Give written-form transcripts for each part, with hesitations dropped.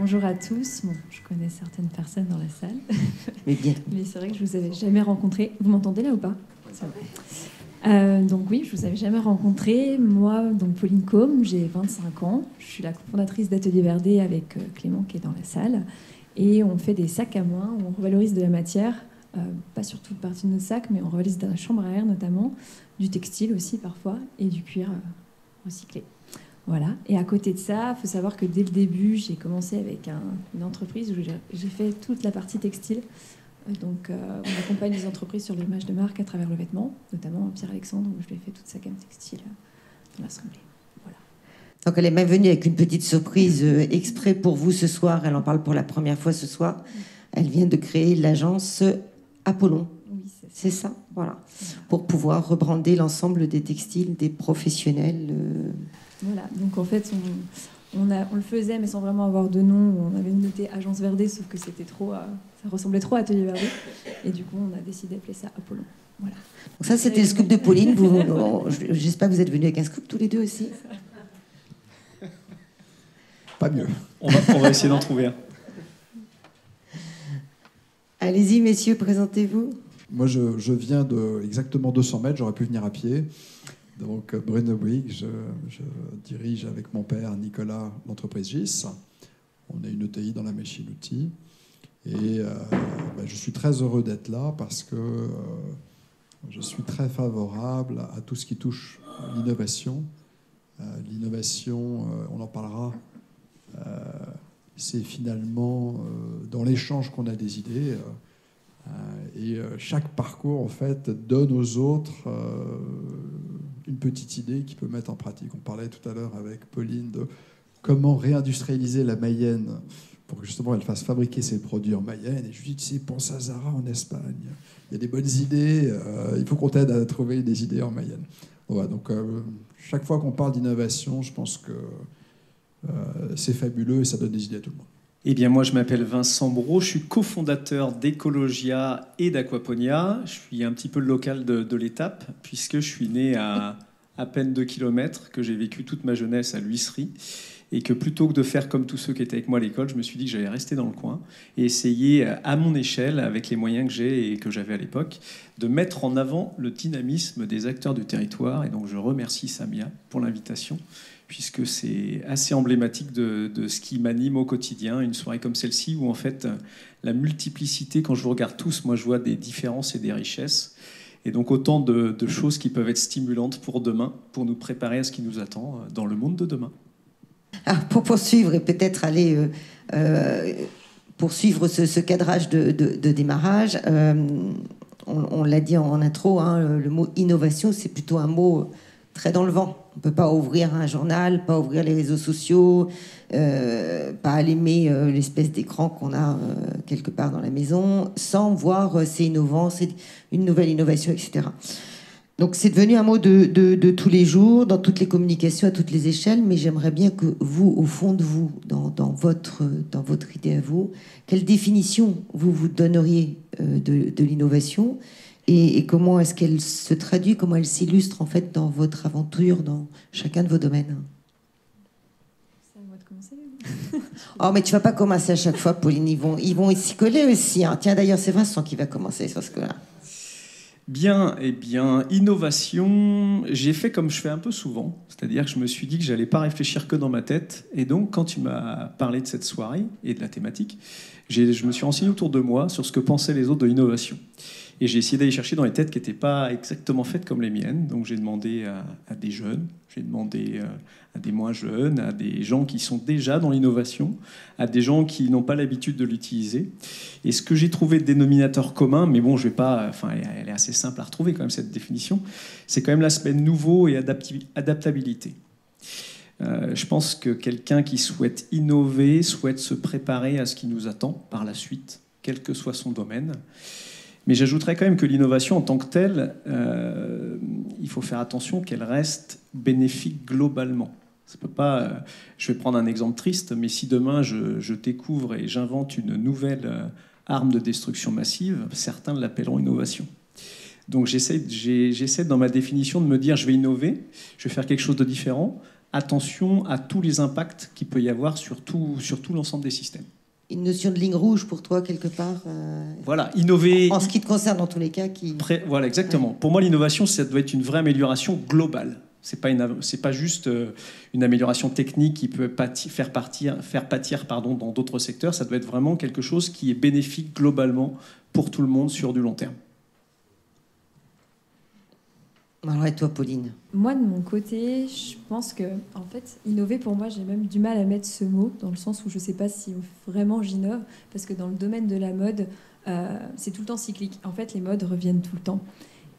bonjour à tous. Bon, je connais certaines personnes dans la salle. Mais bien. Mais c'est vrai que je ne vous avais jamais rencontré. Vous m'entendez là ou pas? Donc oui, je ne vous avais jamais rencontré. Moi, donc Pauline Côme, j'ai 25 ans. Je suis la cofondatrice d'Atelier Verdé avec Clément qui est dans la salle. Et on fait des sacs à main où on revalorise de la matière, pas sur toute partie de nos sacs, mais on revalorise de la chambre à air notamment, du textile aussi parfois, et du cuir recyclé. Voilà. Et à côté de ça, il faut savoir que dès le début, j'ai commencé avec une entreprise où j'ai fait toute la partie textile. Donc, on accompagne les entreprises sur l'image de marque à travers le vêtement, notamment Pierre-Alexandre, où je lui ai fait toute sa gamme textile dans l'assemblée. Voilà. Donc, elle est même venue avec une petite surprise exprès pour vous ce soir. Elle en parle pour la première fois ce soir. Elle vient de créer l'agence Apollon. Oui, c'est ça. Voilà. Pour pouvoir rebrander l'ensemble des textiles des professionnels. Voilà. Donc, en fait, on le faisait, mais sans vraiment avoir de nom. On avait noté Agence Verdé, sauf que c'était trop... ça ressemblait trop à Atelier Verdé. Et du coup, on a décidé d'appeler ça Apollon. Voilà. Donc ça, c'était le scoop de Pauline. J'espère que vous êtes venus avec un scoop tous les deux aussi. Pas mieux. On va essayer d'en trouver un. Allez-y, messieurs, présentez-vous. Moi, je viens de exactement 200 mètres. J'aurais pu venir à pied. Donc, Bruno Bouygues, je dirige avec mon père Nicolas l'entreprise GIS. On est une ETI dans la machine-outil. Et je suis très heureux d'être là parce que je suis très favorable à tout ce qui touche l'innovation. L'innovation, on en parlera, c'est finalement dans l'échange qu'on a des idées. Et chaque parcours, en fait, donne aux autres une petite idée qu'il peut mettre en pratique. On parlait tout à l'heure avec Pauline de comment réindustrialiser la Mayenne pour que justement elle fasse fabriquer ses produits en Mayenne. Et je lui dis, tu sais, pense à Zara en Espagne. Il y a des bonnes idées, il faut qu'on t'aide à trouver des idées en Mayenne. Voilà, donc chaque fois qu'on parle d'innovation, je pense que c'est fabuleux et ça donne des idées à tout le monde. Eh bien, moi, je m'appelle Vincent Brault, je suis cofondateur d'Ecologia et d'Aquaponia. Je suis un petit peu le local de l'étape, puisque je suis né à peine 2 kilomètres, que j'ai vécu toute ma jeunesse à l'huisserie, et que plutôt que de faire comme tous ceux qui étaient avec moi à l'école, je me suis dit que j'allais rester dans le coin et essayer, à mon échelle, avec les moyens que j'ai et que j'avais à l'époque, de mettre en avant le dynamisme des acteurs du territoire. Et donc, je remercie Samia pour l'invitation, puisque c'est assez emblématique de ce qui m'anime au quotidien, une soirée comme celle-ci, où en fait, la multiplicité, quand je vous regarde tous, moi je vois des différences et des richesses, et donc autant de choses qui peuvent être stimulantes pour demain, pour nous préparer à ce qui nous attend dans le monde de demain. Alors, pour poursuivre et peut-être aller poursuivre ce cadrage de démarrage, on l'a dit en intro, hein, le mot innovation, c'est plutôt un mot très dans le vent. On ne peut pas ouvrir un journal, pas ouvrir les réseaux sociaux, pas allumer l'espèce d'écran qu'on a quelque part dans la maison, sans voir c'est innovant, c'est une nouvelle innovation, etc. Donc c'est devenu un mot de tous les jours, dans toutes les communications, à toutes les échelles, mais j'aimerais bien que vous, au fond de vous, dans votre idée à vous, quelle définition vous donneriez de l'innovation ? Et comment est-ce qu'elle se traduit, comment elle s'illustre en fait dans votre aventure, dans chacun de vos domaines? C'est à moi de commencer. Oh, mais tu vas pas commencer à chaque fois, Pauline. Ils vont s'y coller aussi. Hein. Tiens, d'ailleurs, c'est Vincent qui va commencer sur ce coup-là. Bien, eh bien, innovation, j'ai fait comme je fais un peu souvent, c'est-à-dire que je me suis dit que j'allais pas réfléchir que dans ma tête. Et donc, quand tu m'as parlé de cette soirée et de la thématique, je me suis renseigné autour de moi sur ce que pensaient les autres de l'innovation. Et j'ai essayé d'aller chercher dans les têtes qui n'étaient pas exactement faites comme les miennes. Donc j'ai demandé à des jeunes, j'ai demandé à des moins jeunes, à des gens qui sont déjà dans l'innovation, à des gens qui n'ont pas l'habitude de l'utiliser. Et ce que j'ai trouvé de dénominateur commun, mais bon, je vais pas, enfin, elle est assez simple à retrouver quand même cette définition, c'est quand même l'aspect nouveau et adaptabilité. Je pense que quelqu'un qui souhaite innover, souhaite se préparer à ce qui nous attend par la suite, quel que soit son domaine. Mais j'ajouterais quand même que l'innovation en tant que telle, il faut faire attention qu'elle reste bénéfique globalement. Ça peut pas, je vais prendre un exemple triste, mais si demain je découvre et j'invente une nouvelle arme de destruction massive, certains l'appelleront innovation. Donc j'essaie dans ma définition de me dire je vais innover, je vais faire quelque chose de différent, attention à tous les impacts qu'il peut y avoir sur tout l'ensemble des systèmes. Une notion de ligne rouge pour toi, quelque part Voilà, innover... En ce qui te concerne, dans tous les cas. Voilà, exactement. Ouais. Pour moi, l'innovation, ça doit être une vraie amélioration globale. C'est pas juste une amélioration technique qui peut faire pâtir dans d'autres secteurs. Ça doit être vraiment quelque chose qui est bénéfique globalement pour tout le monde sur du long terme. Alors, et toi, Pauline? Moi, de mon côté, je pense que, en fait, innover, pour moi, j'ai même du mal à mettre ce mot, dans le sens où je ne sais pas si vraiment j'innove, parce que dans le domaine de la mode, c'est tout le temps cyclique. En fait, les modes reviennent tout le temps.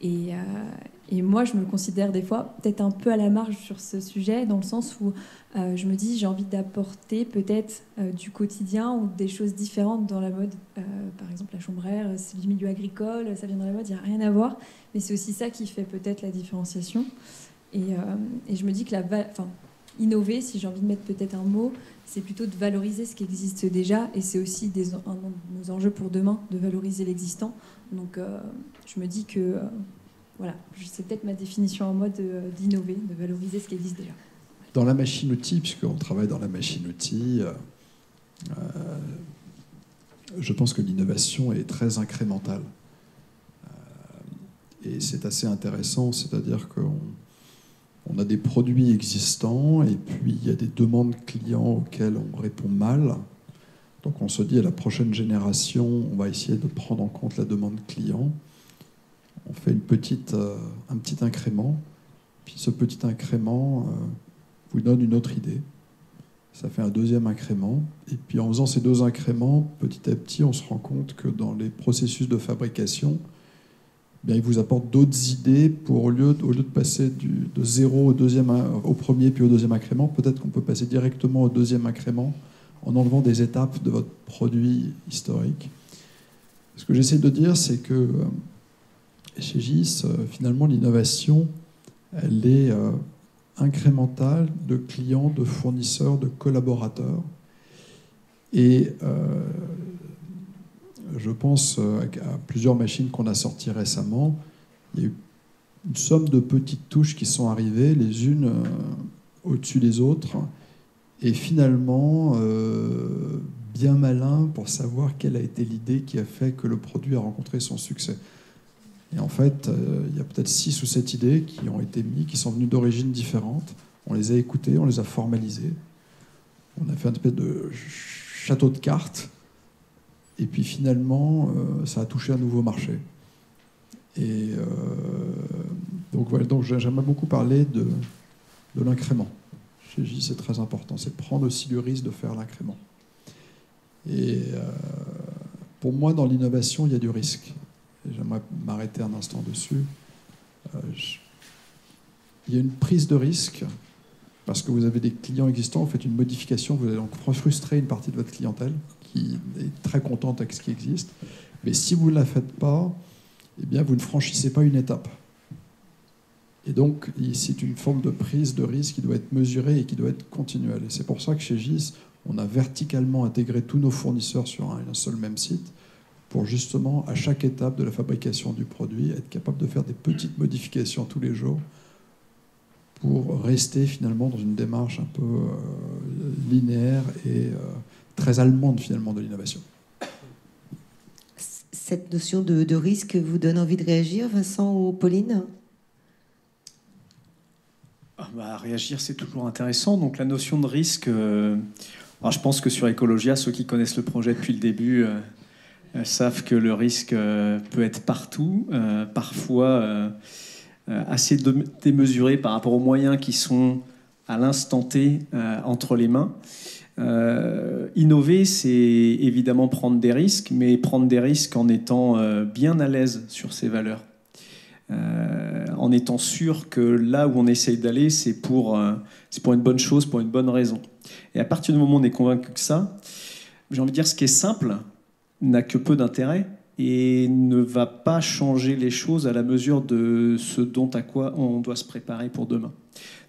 Et moi, je me considère des fois peut-être un peu à la marge sur ce sujet, dans le sens où je me dis j'ai envie d'apporter peut-être du quotidien ou des choses différentes dans la mode. Par exemple, la chambre à air, c'est du milieu agricole, ça vient dans la mode, il n'y a rien à voir. Mais c'est aussi ça qui fait peut-être la différenciation. Et je me dis que innover, si j'ai envie de mettre peut-être un mot, c'est plutôt de valoriser ce qui existe déjà. Et c'est aussi un de nos enjeux pour demain, de valoriser l'existant. Donc je me dis que... voilà, c'est peut-être ma définition en mode d'innover, de valoriser ce qui existe déjà. Dans la machine-outil, puisqu'on travaille dans la machine-outil, je pense que l'innovation est très incrémentale. Et c'est assez intéressant, c'est-à-dire qu'on a des produits existants et puis il y a des demandes clients auxquelles on répond mal. Donc on se dit à la prochaine génération, on va essayer de prendre en compte la demande client. On fait un petit incrément, puis ce petit incrément vous donne une autre idée. Ça fait un deuxième incrément, et puis en faisant ces deux incréments, petit à petit, on se rend compte que dans les processus de fabrication, bien, il vous apporte d'autres idées pour, au lieu de passer de zéro au premier puis au deuxième incrément, peut-être qu'on peut passer directement au deuxième incrément en enlevant des étapes de votre produit historique. Ce que j'essaie de dire, c'est que chez GIS, finalement, l'innovation, elle est incrémentale de clients, de fournisseurs, de collaborateurs. Et je pense à plusieurs machines qu'on a sorties récemment. Il y a eu une somme de petites touches qui sont arrivées, les unes au-dessus des autres. Et finalement, bien malin pour savoir quelle a été l'idée qui a fait que le produit a rencontré son succès. Et en fait, il y a peut-être 6 ou 7 idées qui ont été mises, qui sont venues d'origines différentes. On les a écoutées, on les a formalisées. On a fait un espèce de château de cartes. Et puis finalement, ça a touché un nouveau marché. Et donc, voilà, donc j'aimerais beaucoup parler de l'incrément. Chez J, c'est très important. C'est prendre aussi le risque de faire l'incrément. Et pour moi, dans l'innovation, il y a du risque. Et j'aimerais m'arrêter un instant dessus. Il y a une prise de risque parce que vous avez des clients existants, vous faites une modification, vous allez donc frustrer une partie de votre clientèle qui est très contente avec ce qui existe. Mais si vous ne la faites pas, eh bien, vous ne franchissez pas une étape. Et donc, c'est une forme de prise de risque qui doit être mesurée et qui doit être continuelle. Et c'est pour ça que chez GIS, on a verticalement intégré tous nos fournisseurs sur un seul même site pour justement, à chaque étape de la fabrication du produit, être capable de faire des petites modifications tous les jours pour rester finalement dans une démarche un peu linéaire et très allemande finalement de l'innovation. Cette notion de risque vous donne envie de réagir, Vincent ou Pauline ? Réagir, c'est toujours intéressant. Donc la notion de risque, alors je pense que sur Ecologia, ceux qui connaissent le projet depuis le début savent que le risque peut être partout, parfois assez démesuré par rapport aux moyens qui sont à l'instant T entre les mains. Innover, c'est évidemment prendre des risques, mais prendre des risques en étant bien à l'aise sur ses valeurs. En étant sûr que là où on essaye d'aller, c'est pour une bonne chose, pour une bonne raison. Et à partir du moment où on est convaincu que ça, j'ai envie de dire, ce qui est simple n'a que peu d'intérêt et ne va pas changer les choses à la mesure de ce à quoi on doit se préparer pour demain.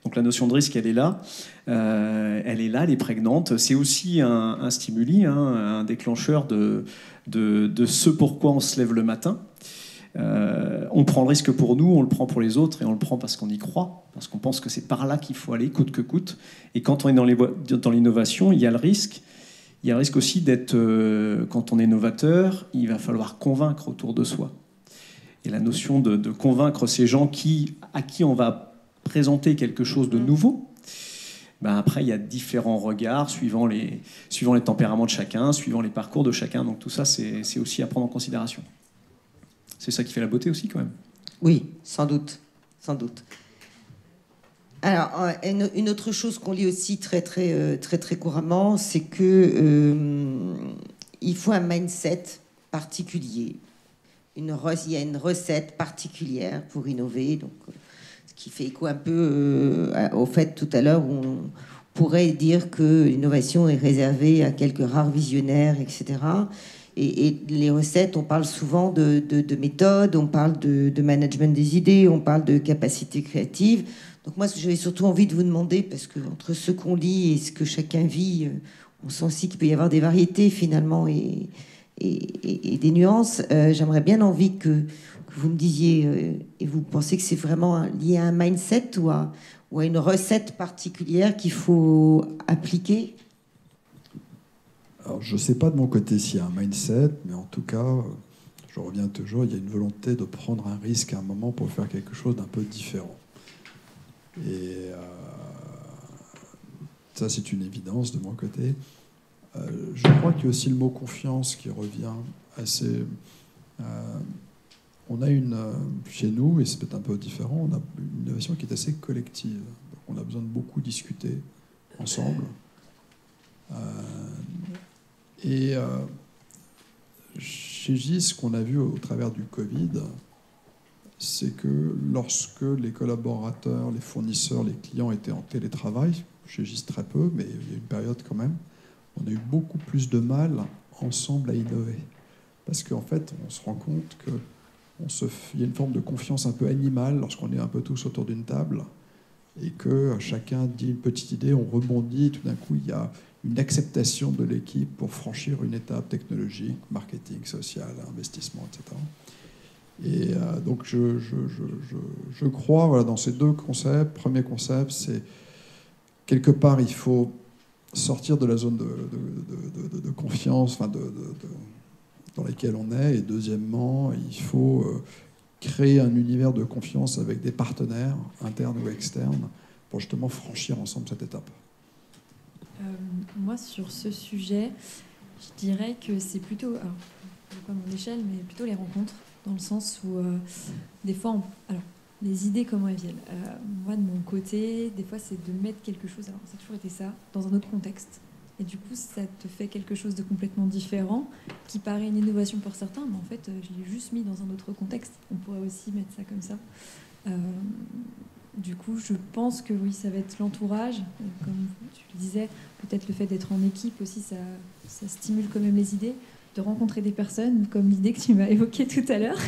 Donc la notion de risque, elle est là, elle est prégnante. C'est aussi un stimuli, un déclencheur de ce pourquoi on se lève le matin. On prend le risque pour nous, on le prend pour les autres, et on le prend parce qu'on y croit, parce qu'on pense que c'est par là qu'il faut aller, coûte que coûte. Et quand on est dans l'innovation, il y a le risque. Il y a le risque aussi d'être, quand on est novateur, il va falloir convaincre autour de soi. Et la notion de convaincre ces gens à qui on va présenter quelque chose de nouveau, ben après, il y a différents regards suivant les tempéraments de chacun, suivant les parcours de chacun. Donc tout ça, c'est aussi à prendre en considération. C'est ça qui fait la beauté aussi, quand même. Oui, sans doute. Sans doute. Alors, une autre chose qu'on lit aussi très couramment, c'est que il faut un mindset particulier. Il y a une recette particulière pour innover. Donc, ce qui fait écho un peu au fait tout à l'heure où on pourrait dire que l'innovation est réservée à quelques rares visionnaires, etc. Et les recettes, on parle souvent de méthode, on parle de management des idées, on parle de capacité créative. Donc moi, j'avais surtout envie de vous demander, parce que entre ce qu'on lit et ce que chacun vit, on sent aussi qu'il peut y avoir des variétés finalement et des nuances. J'aimerais bien envie que vous me disiez, et vous pensez que c'est vraiment lié à un mindset ou à une recette particulière qu'il faut appliquer? Alors, je ne sais pas de mon côté s'il y a un mindset, mais en tout cas, je reviens toujours, il y a une volonté de prendre un risque à un moment pour faire quelque chose d'un peu différent. Et ça, c'est une évidence de mon côté. Je crois qu'il y a aussi le mot confiance qui revient assez... on a chez nous, et c'est peut-être un peu différent, on a une innovation qui est assez collective. Donc on a besoin de beaucoup discuter ensemble. Chez GIS, ce qu'on a vu au travers du Covid, c'est que lorsque les collaborateurs, les fournisseurs, les clients étaient en télétravail, chez GIS très peu, mais il y a une période quand même, on a eu beaucoup plus de mal ensemble à innover. Parce qu'en fait, on se rend compte qu'il y a une forme de confiance un peu animale lorsqu'on est un peu tous autour d'une table et que chacun dit une petite idée, on rebondit, et tout d'un coup, il y a une acceptation de l'équipe pour franchir une étape technologique, marketing, social, investissement, etc. Et donc, je crois voilà, dans ces deux concepts. Premier concept, c'est quelque part, il faut sortir de la zone de confiance dans laquelle on est. Et deuxièmement, il faut créer un univers de confiance avec des partenaires, internes ou externes, pour justement franchir ensemble cette étape. Moi, sur ce sujet, je dirais que c'est plutôt, alors, pas à mon échelle, mais plutôt les rencontres, dans le sens où, des fois, alors, les idées, comment elles viennent. Moi, de mon côté, des fois, c'est de mettre quelque chose, alors ça a toujours été ça, dans un autre contexte. Et du coup, ça te fait quelque chose de complètement différent, qui paraît une innovation pour certains, mais en fait, je l'ai juste mis dans un autre contexte. On pourrait aussi mettre ça comme ça. Du coup, je pense que oui, ça va être l'entourage. Comme tu le disais, peut-être le fait d'être en équipe aussi, ça stimule quand même les idées. De rencontrer des personnes, comme l'idée que tu m'as évoquée tout à l'heure,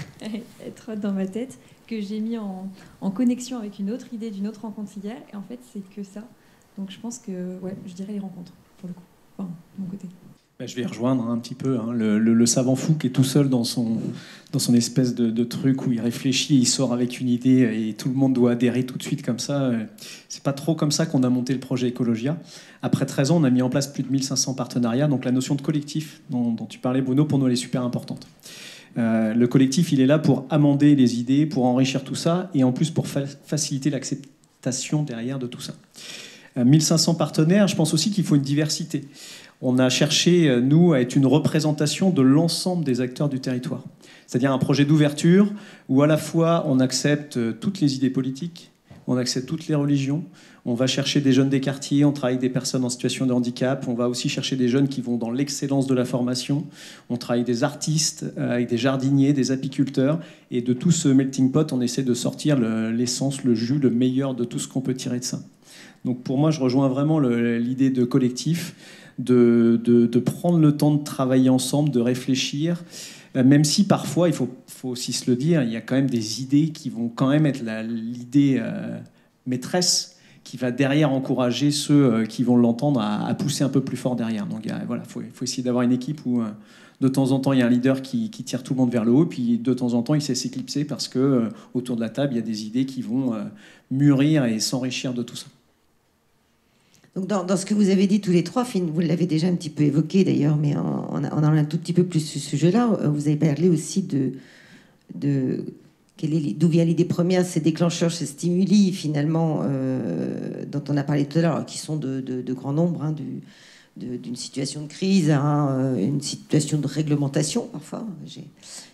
être dans ma tête, que j'ai mis en connexion avec une autre idée d'une autre rencontre hier. Et en fait, c'est que ça. Donc je pense que, ouais, je dirais les rencontres, pour le coup. Enfin, de mon côté. Je vais rejoindre un petit peu le savant fou qui est tout seul dans son espèce de truc où il réfléchit, il sort avec une idée et tout le monde doit adhérer tout de suite comme ça. C'est pas trop comme ça qu'on a monté le projet Ecologia. Après 13 ans, on a mis en place plus de 1500 partenariats, donc la notion de collectif dont tu parlais, Bruno, pour nous elle est super importante. Le collectif, il est là pour amender les idées, pour enrichir tout ça et en plus pour faciliter l'acceptation derrière de tout ça. 1500 partenaires, je pense aussi qu'il faut une diversité. On a cherché, nous, à être une représentation de l'ensemble des acteurs du territoire. C'est-à-dire un projet d'ouverture où à la fois on accepte toutes les idées politiques, on accepte toutes les religions, on va chercher des jeunes des quartiers, on travaille avec des personnes en situation de handicap, on va aussi chercher des jeunes qui vont dans l'excellence de la formation, on travaille avec des artistes, avec des jardiniers, des apiculteurs, et de tout ce melting pot, on essaie de sortir l'essence, le jus, le meilleur de tout ce qu'on peut tirer de ça. Donc pour moi, je rejoins vraiment l'idée de collectif, de prendre le temps de travailler ensemble, de réfléchir, même si parfois, il faut aussi se le dire, il y a quand même des idées qui vont quand même être l'idée maîtresse, qui va derrière encourager ceux qui vont l'entendre à pousser un peu plus fort derrière. Donc voilà, faut essayer d'avoir une équipe où de temps en temps il y a un leader qui tire tout le monde vers le haut, puis de temps en temps il sait s'éclipser parce que autour de la table il y a des idées qui vont mûrir et s'enrichir de tout ça. Donc dans ce que vous avez dit tous les trois, vous l'avez déjà un petit peu évoqué d'ailleurs, mais en allant un tout petit peu plus sur ce sujet-là, vous avez parlé aussi d'où vient l'idée première, ces déclencheurs, ces stimuli finalement dont on a parlé tout à l'heure, qui sont de grand nombre, hein, d'une situation de crise à une situation de réglementation parfois.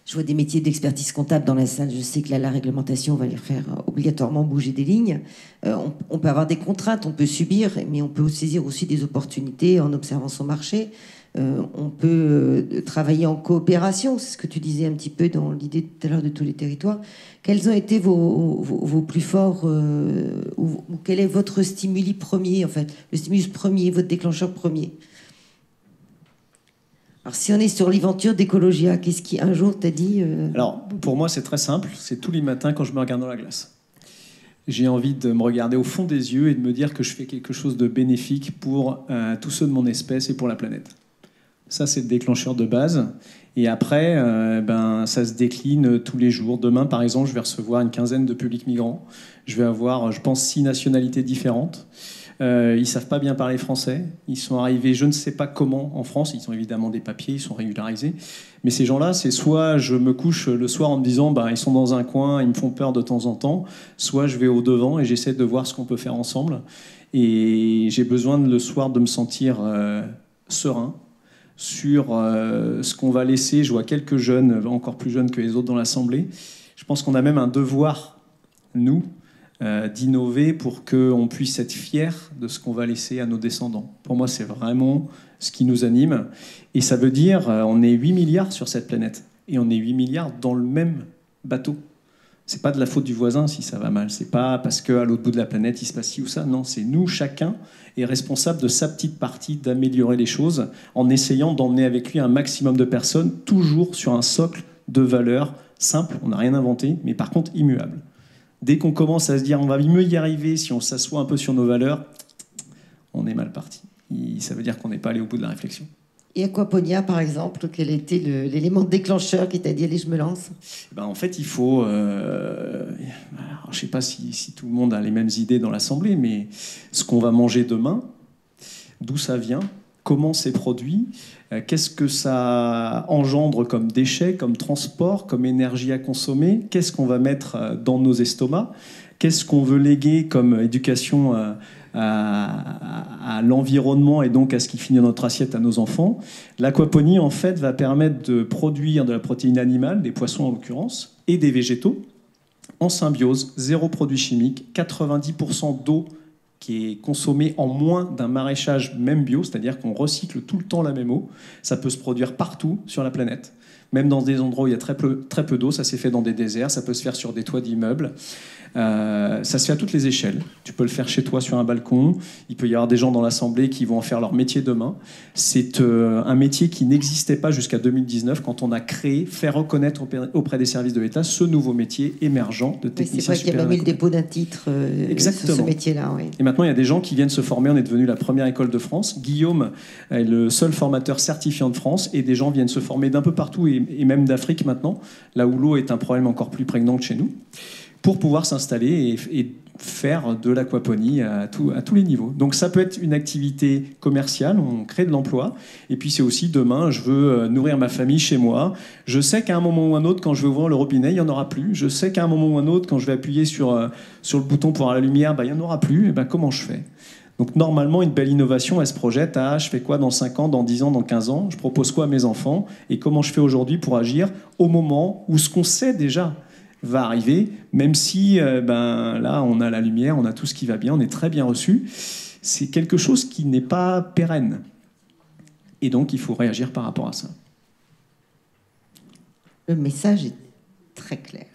Je vois des métiers d'expertise comptable dans la salle, je sais que là la réglementation va les faire obligatoirement bouger des lignes. On peut avoir des contraintes, on peut subir, mais on peut saisir aussi des opportunités en observant son marché. On peut travailler en coopération, c'est ce que tu disais un petit peu dans l'idée tout à l'heure de tous les territoires. Quels ont été vos plus forts, ou quel est votre stimuli premier, en fait, le stimulus premier, votre déclencheur premier? Alors si on est sur l'aventure d'Ecologia, qu'est-ce qui un jour t'a dit Alors pour moi c'est très simple, c'est tous les matins quand je me regarde dans la glace. J'ai envie de me regarder au fond des yeux et de me dire que je fais quelque chose de bénéfique pour tous ceux de mon espèce et pour la planète. Ça, c'est le déclencheur de base. Et après, ça se décline tous les jours. Demain, par exemple, je vais recevoir une quinzaine de publics migrants. Je vais avoir, je pense, 6 nationalités différentes. Ils ne savent pas bien parler français. Ils sont arrivés, je ne sais pas comment, en France. Ils ont évidemment des papiers, ils sont régularisés. Mais ces gens-là, c'est soit je me couche le soir en me disant ils sont dans un coin, ils me font peur de temps en temps, soit je vais au-devant et j'essaie de voir ce qu'on peut faire ensemble. Et j'ai besoin le soir de me sentir serein sur ce qu'on va laisser. Je vois quelques jeunes, encore plus jeunes que les autres dans l'Assemblée. Je pense qu'on a même un devoir, nous, d'innover pour qu'on puisse être fiers de ce qu'on va laisser à nos descendants. Pour moi, c'est vraiment ce qui nous anime. Et ça veut dire on est 8 milliards sur cette planète. Et on est 8 milliards dans le même bateau. C'est pas de la faute du voisin si ça va mal. C'est pas parce qu'à l'autre bout de la planète, il se passe ci ou ça. Non, c'est nous, chacun est responsable de sa petite partie d'améliorer les choses en essayant d'emmener avec lui un maximum de personnes, toujours sur un socle de valeurs simples. On n'a rien inventé, mais par contre immuable. Dès qu'on commence à se dire on va mieux y arriver si on s'assoit un peu sur nos valeurs, on est mal parti. Ça veut dire qu'on n'est pas allé au bout de la réflexion. Et Aquaponia, par exemple, quel était l'élément déclencheur qui t'a dit allez, je me lance? En fait, il faut... alors, je ne sais pas si tout le monde a les mêmes idées dans l'Assemblée, mais ce qu'on va manger demain, d'où ça vient, comment c'est produit, qu'est-ce que ça engendre comme déchets, comme transport, comme énergie à consommer, qu'est-ce qu'on va mettre dans nos estomacs, qu'est-ce qu'on veut léguer comme éducation à l'environnement et donc à ce qui finit dans notre assiette à nos enfants. L'aquaponie, en fait, va permettre de produire de la protéine animale, des poissons en l'occurrence, et des végétaux, en symbiose, 0 produits chimiques, 90% d'eau qui est consommée en moins d'un maraîchage même bio, c'est-à-dire qu'on recycle tout le temps la même eau. Ça peut se produire partout sur la planète, même dans des endroits où il y a très peu d'eau. Ça s'est fait dans des déserts, ça peut se faire sur des toits d'immeubles. Ça se fait à toutes les échelles. Tu peux le faire chez toi sur un balcon. Il peut y avoir des gens dans l'Assemblée qui vont en faire leur métier demain. C'est un métier qui n'existait pas jusqu'à 2019 quand on a créé, fait reconnaître auprès des services de l'État ce nouveau métier émergent de technicien supérieur. C'est vrai qu'il y a même eu le dépôt d'un titre sur ce métier-là. Oui. Et maintenant, il y a des gens qui viennent se former. On est devenu la première école de France. Guillaume est le seul formateur certifiant de France. Et des gens viennent se former d'un peu partout et même d'Afrique maintenant, là où l'eau est un problème encore plus prégnant que chez nous, pour pouvoir s'installer et faire de l'aquaponie à tous les niveaux. Donc ça peut être une activité commerciale, on crée de l'emploi, et puis c'est aussi demain, je veux nourrir ma famille chez moi. Je sais qu'à un moment ou un autre, quand je vais ouvrir le robinet, il n'y en aura plus. Je sais qu'à un moment ou un autre, quand je vais appuyer sur le bouton pour avoir la lumière, il n'y en aura plus. Et comment je fais ? Donc normalement, une belle innovation, elle se projette à je fais quoi dans 5 ans, dans 10 ans, dans 15 ans ? Je propose quoi à mes enfants ? Et comment je fais aujourd'hui pour agir au moment où ce qu'on sait déjà va arriver, même si là, on a la lumière, on a tout ce qui va bien, on est très bien reçu. C'est quelque chose qui n'est pas pérenne. Et donc, il faut réagir par rapport à ça. Le message est très clair.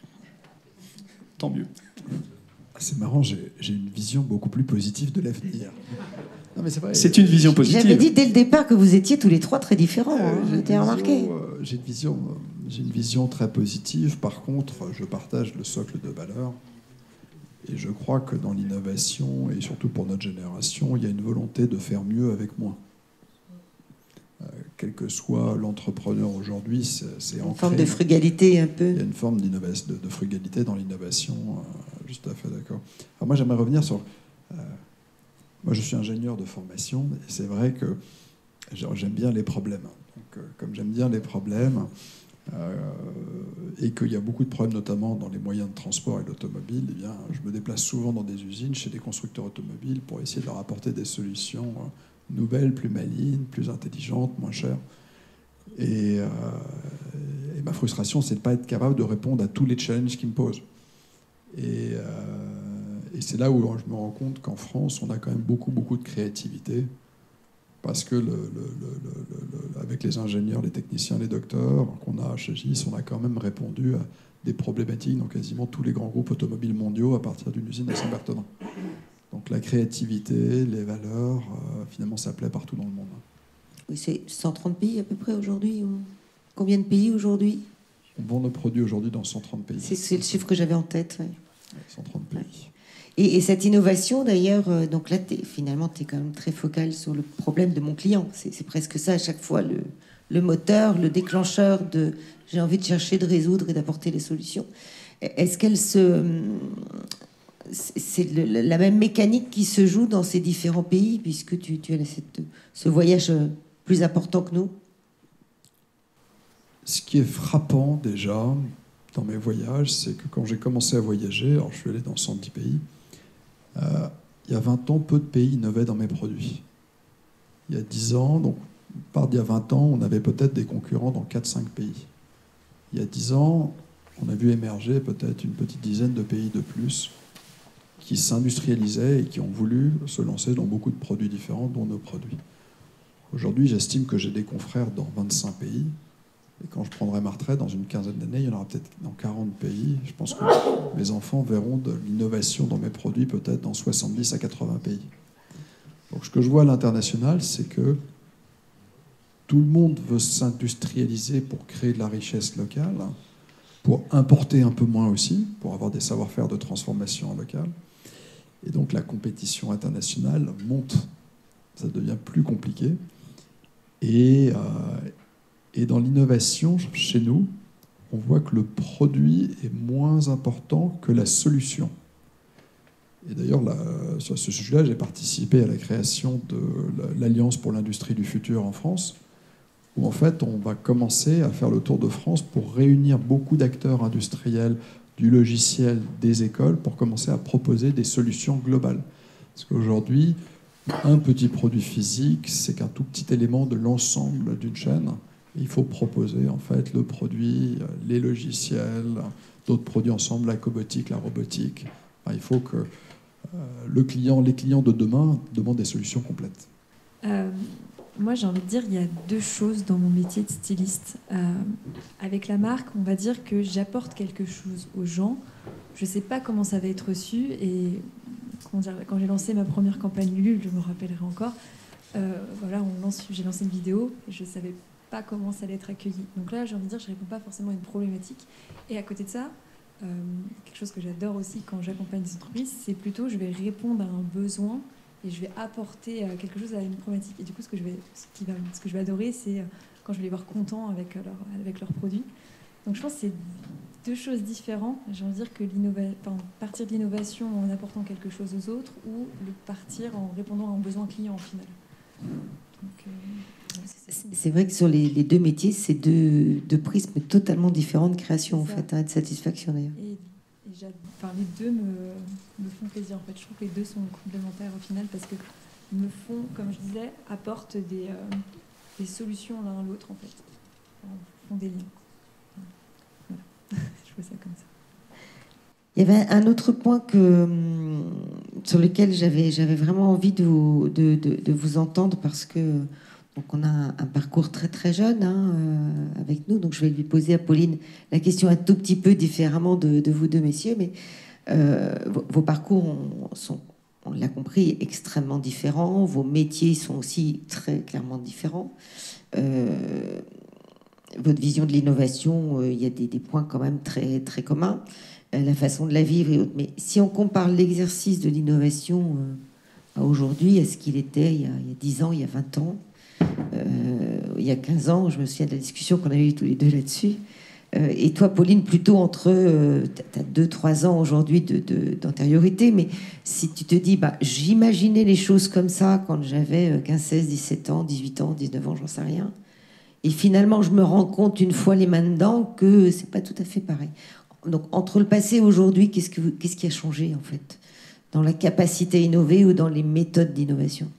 Tant mieux. C'est marrant, j'ai une vision beaucoup plus positive de l'avenir. Non, mais c'est vrai. C'est une vision positive. J'avais dit dès le départ que vous étiez tous les trois très différents. J'ai remarqué. J'ai une vision très positive. Par contre, je partage le socle de valeurs. Et je crois que dans l'innovation, et surtout pour notre génération, il y a une volonté de faire mieux avec moins. Quel que soit l'entrepreneur aujourd'hui, c'est ancré. Une forme de frugalité un peu. Il y a une forme de frugalité dans l'innovation, juste à fait d'accord. Alors moi, j'aimerais revenir sur... moi, je suis ingénieur de formation, et c'est vrai que j'aime bien les problèmes. Donc, comme j'aime bien les problèmes, et qu'il y a beaucoup de problèmes, notamment dans les moyens de transport et l'automobile, eh bien, je me déplace souvent dans des usines, chez des constructeurs automobiles, pour essayer de leur apporter des solutions nouvelles, plus malignes, plus intelligentes, moins chères. Et ma frustration, c'est de ne pas être capable de répondre à tous les challenges qu'ils me posent. Et c'est là où je me rends compte qu'en France, on a quand même beaucoup de créativité, parce que avec les ingénieurs, les techniciens, les docteurs qu'on a chez GIS, on a quand même répondu à des problématiques dans quasiment tous les grands groupes automobiles mondiaux à partir d'une usine à Saint-Berthevin. Donc la créativité, les valeurs, finalement, ça plaît partout dans le monde. Oui, c'est 130 pays à peu près aujourd'hui. Combien de pays aujourd'hui? On vend nos produits aujourd'hui dans 130 pays. C'est le chiffre que j'avais en tête. Ouais. 130 pays. Ouais. Et cette innovation, d'ailleurs, donc là, finalement, tu es quand même très focal sur le problème de mon client. C'est presque ça à chaque fois, le moteur, le déclencheur de j'ai envie de chercher, de résoudre et d'apporter les solutions. Est-ce qu'elle c'est la même mécanique qui se joue dans ces différents pays, puisque tu as ce voyage plus important que nous? Ce qui est frappant déjà dans mes voyages, c'est que quand j'ai commencé à voyager, alors je suis allé dans 110 pays, il y a 20 ans, peu de pays innovaient dans mes produits. Il y a 10 ans, donc par d'il y a 20 ans, on avait peut-être des concurrents dans 4-5 pays. Il y a 10 ans, on a vu émerger peut-être une petite dizaine de pays de plus qui s'industrialisaient et qui ont voulu se lancer dans beaucoup de produits différents, dont nos produits. Aujourd'hui, j'estime que j'ai des confrères dans 25 pays. Et quand je prendrai ma retraite, dans une quinzaine d'années, il y en aura peut-être dans 40 pays. Je pense que mes enfants verront de l'innovation dans mes produits peut-être dans 70 à 80 pays. Donc ce que je vois à l'international, c'est que tout le monde veut s'industrialiser pour créer de la richesse locale, pour importer un peu moins aussi, pour avoir des savoir-faire de transformation locale. Et donc la compétition internationale monte. Ça devient plus compliqué. Et dans l'innovation, chez nous, on voit que le produit est moins important que la solution. Et d'ailleurs, sur ce sujet-là, j'ai participé à la création de l'Alliance pour l'industrie du futur en France, où en fait, on va commencer à faire le tour de France pour réunir beaucoup d'acteurs industriels, du logiciel, des écoles, pour commencer à proposer des solutions globales. Parce qu'aujourd'hui, un petit produit physique, c'est qu'un tout petit élément de l'ensemble d'une chaîne. Il faut proposer en fait le produit, les logiciels, d'autres produits ensemble, la cobotique, la robotique. Enfin, il faut que les clients de demain demandent des solutions complètes. Moi, j'ai envie de dire, il y a deux choses dans mon métier de styliste. Avec la marque, on va dire que j'apporte quelque chose aux gens. Je ne sais pas comment ça va être reçu. Et quand j'ai lancé ma première campagne Ulule, je me rappellerai encore, voilà, j'ai lancé une vidéo et je ne savais pas comment ça allait être accueilli. Donc là, j'ai envie de dire, je ne réponds pas forcément à une problématique. Et à côté de ça, quelque chose que j'adore aussi quand j'accompagne des entreprises, c'est plutôt, je vais répondre à un besoin et je vais apporter quelque chose à une problématique. Et du coup, ce que je vais adorer, c'est quand je vais les voir contents avec leurs produits. Donc je pense que c'est deux choses différentes. J'ai envie de dire que partir de l'innovation en apportant quelque chose aux autres, ou partir en répondant à un besoin client au final. Donc, c'est vrai que sur les deux métiers, c'est deux prismes totalement différents de création, en fait, de satisfaction d'ailleurs. Les deux me font plaisir en fait. Je trouve que les deux sont complémentaires au final parce que me font, comme je disais, apportent des solutions l'un à l'autre en fait. Font des liens. Voilà. Je vois ça comme ça. Il y avait un autre point sur lequel j'avais vraiment envie de vous entendre parce que donc on a un parcours très très jeune avec nous, donc je vais lui poser à Pauline la question un tout petit peu différemment de vous deux messieurs, mais vos parcours sont, on l'a compris, extrêmement différents, vos métiers sont aussi très clairement différents. Votre vision de l'innovation, il y a des points quand même très, très communs. la façon de la vivre et autres. Mais si on compare l'exercice de l'innovation à aujourd'hui, à ce qu'il était il y a 10 ans, il y a 20 ans, il y a 15 ans, je me souviens de la discussion qu'on avait eue tous les deux là-dessus. Et toi, Pauline, plutôt entre... tu as 2-3 ans aujourd'hui d'antériorité, mais si tu te dis, bah, j'imaginais les choses comme ça quand j'avais 15, 16, 17 ans, 18 ans, 19 ans, j'en sais rien. Et finalement, je me rends compte, une fois les mains dedans, que c'est pas tout à fait pareil. Donc, entre le passé et aujourd'hui, qu'est-ce qui a changé, en fait, dans la capacité à innover ou dans les méthodes d'innovation?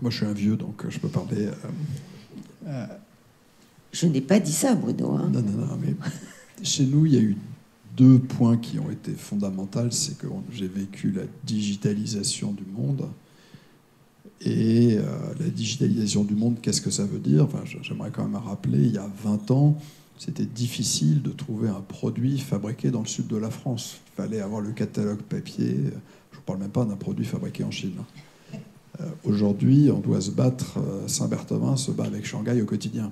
Moi, je suis un vieux, donc je peux parler... Je n'ai pas dit ça, Bruno. Hein. Non, mais chez nous, il y a eu 2 points qui ont été fondamentaux. C'est que j'ai vécu la digitalisation du monde. Et la digitalisation du monde, qu'est-ce que ça veut dire? Enfin, j'aimerais quand même rappeler, il y a 20 ans, c'était difficile de trouver un produit fabriqué dans le sud de la France. Il fallait avoir le catalogue papier. Je ne parle même pas d'un produit fabriqué en Chine. Aujourd'hui, on doit se battre. Saint-Berthevin se bat avec Shanghai au quotidien.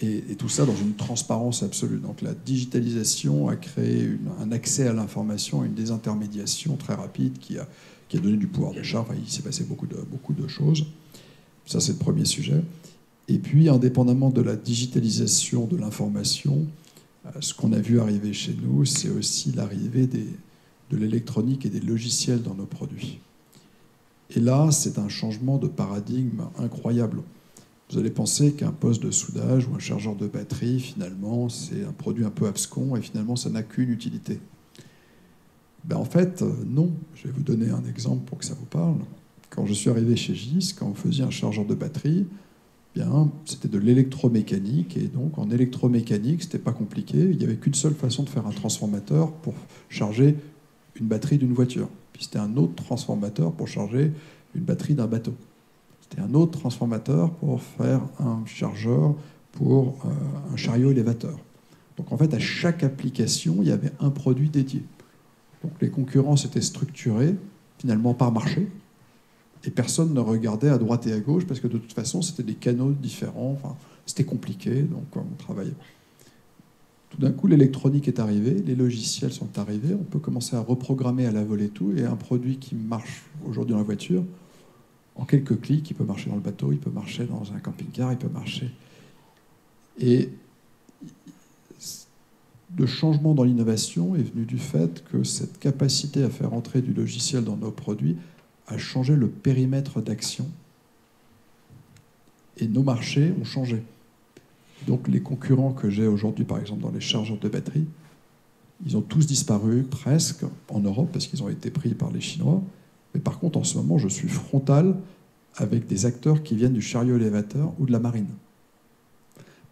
Et tout ça dans une transparence absolue. Donc la digitalisation a créé un accès à l'information, une désintermédiation très rapide qui a donné du pouvoir d'achat. Enfin, il s'est passé beaucoup de choses. Ça, c'est le premier sujet. Et puis, indépendamment de la digitalisation de l'information, ce qu'on a vu arriver chez nous, c'est aussi l'arrivée de l'électronique et des logiciels dans nos produits. Et là, c'est un changement de paradigme incroyable. Vous allez penser qu'un poste de soudage ou un chargeur de batterie, finalement, c'est un produit un peu abscon et finalement, ça n'a qu'une utilité. Ben en fait, non. Je vais vous donner un exemple pour que ça vous parle. Quand je suis arrivé chez GIS, quand on faisait un chargeur de batterie, bien, c'était de l'électromécanique. Et donc, en électromécanique, c'était pas compliqué. Il n'y avait qu'une seule façon de faire un transformateur pour charger une batterie d'une voiture. Puis c'était un autre transformateur pour charger une batterie d'un bateau. C'était un autre transformateur pour faire un chargeur pour un chariot élévateur. Donc en fait, à chaque application, il y avait un produit dédié. Donc les concurrents s'étaient structurés finalement par marché, et personne ne regardait à droite et à gauche parce que de toute façon, c'était des canaux différents. Enfin, c'était compliqué, donc on travaillait. Tout d'un coup, l'électronique est arrivée, les logiciels sont arrivés, on peut commencer à reprogrammer à la volée tout, et un produit qui marche aujourd'hui dans la voiture, en quelques clics, il peut marcher dans le bateau, il peut marcher dans un camping-car, il peut marcher. Et le changement dans l'innovation est venu du fait que cette capacité à faire entrer du logiciel dans nos produits a changé le périmètre d'action. Et nos marchés ont changé. Donc les concurrents que j'ai aujourd'hui, par exemple, dans les chargeurs de batterie, ils ont tous disparu presque en Europe parce qu'ils ont été pris par les Chinois. Mais par contre, en ce moment, je suis frontal avec des acteurs qui viennent du chariot élévateur ou de la marine.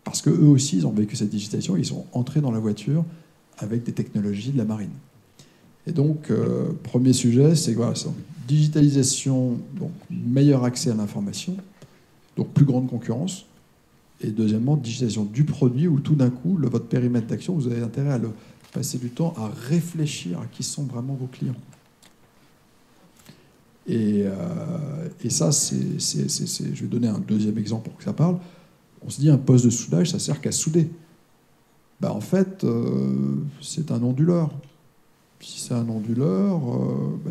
Parce qu'eux aussi, ils ont vécu cette digitalisation, ils sont entrés dans la voiture avec des technologies de la marine. Et donc, premier sujet, c'est voilà, digitalisation, donc meilleur accès à l'information, donc plus grande concurrence. Et deuxièmement, digitalisation du produit, où tout d'un coup, votre périmètre d'action, vous avez intérêt à passer du temps à réfléchir à qui sont vraiment vos clients. Et ça, je vais donner un deuxième exemple pour que ça parle. On se dit un poste de soudage, ça sert qu'à souder. Ben, en fait, c'est un onduleur. Si c'est un onduleur,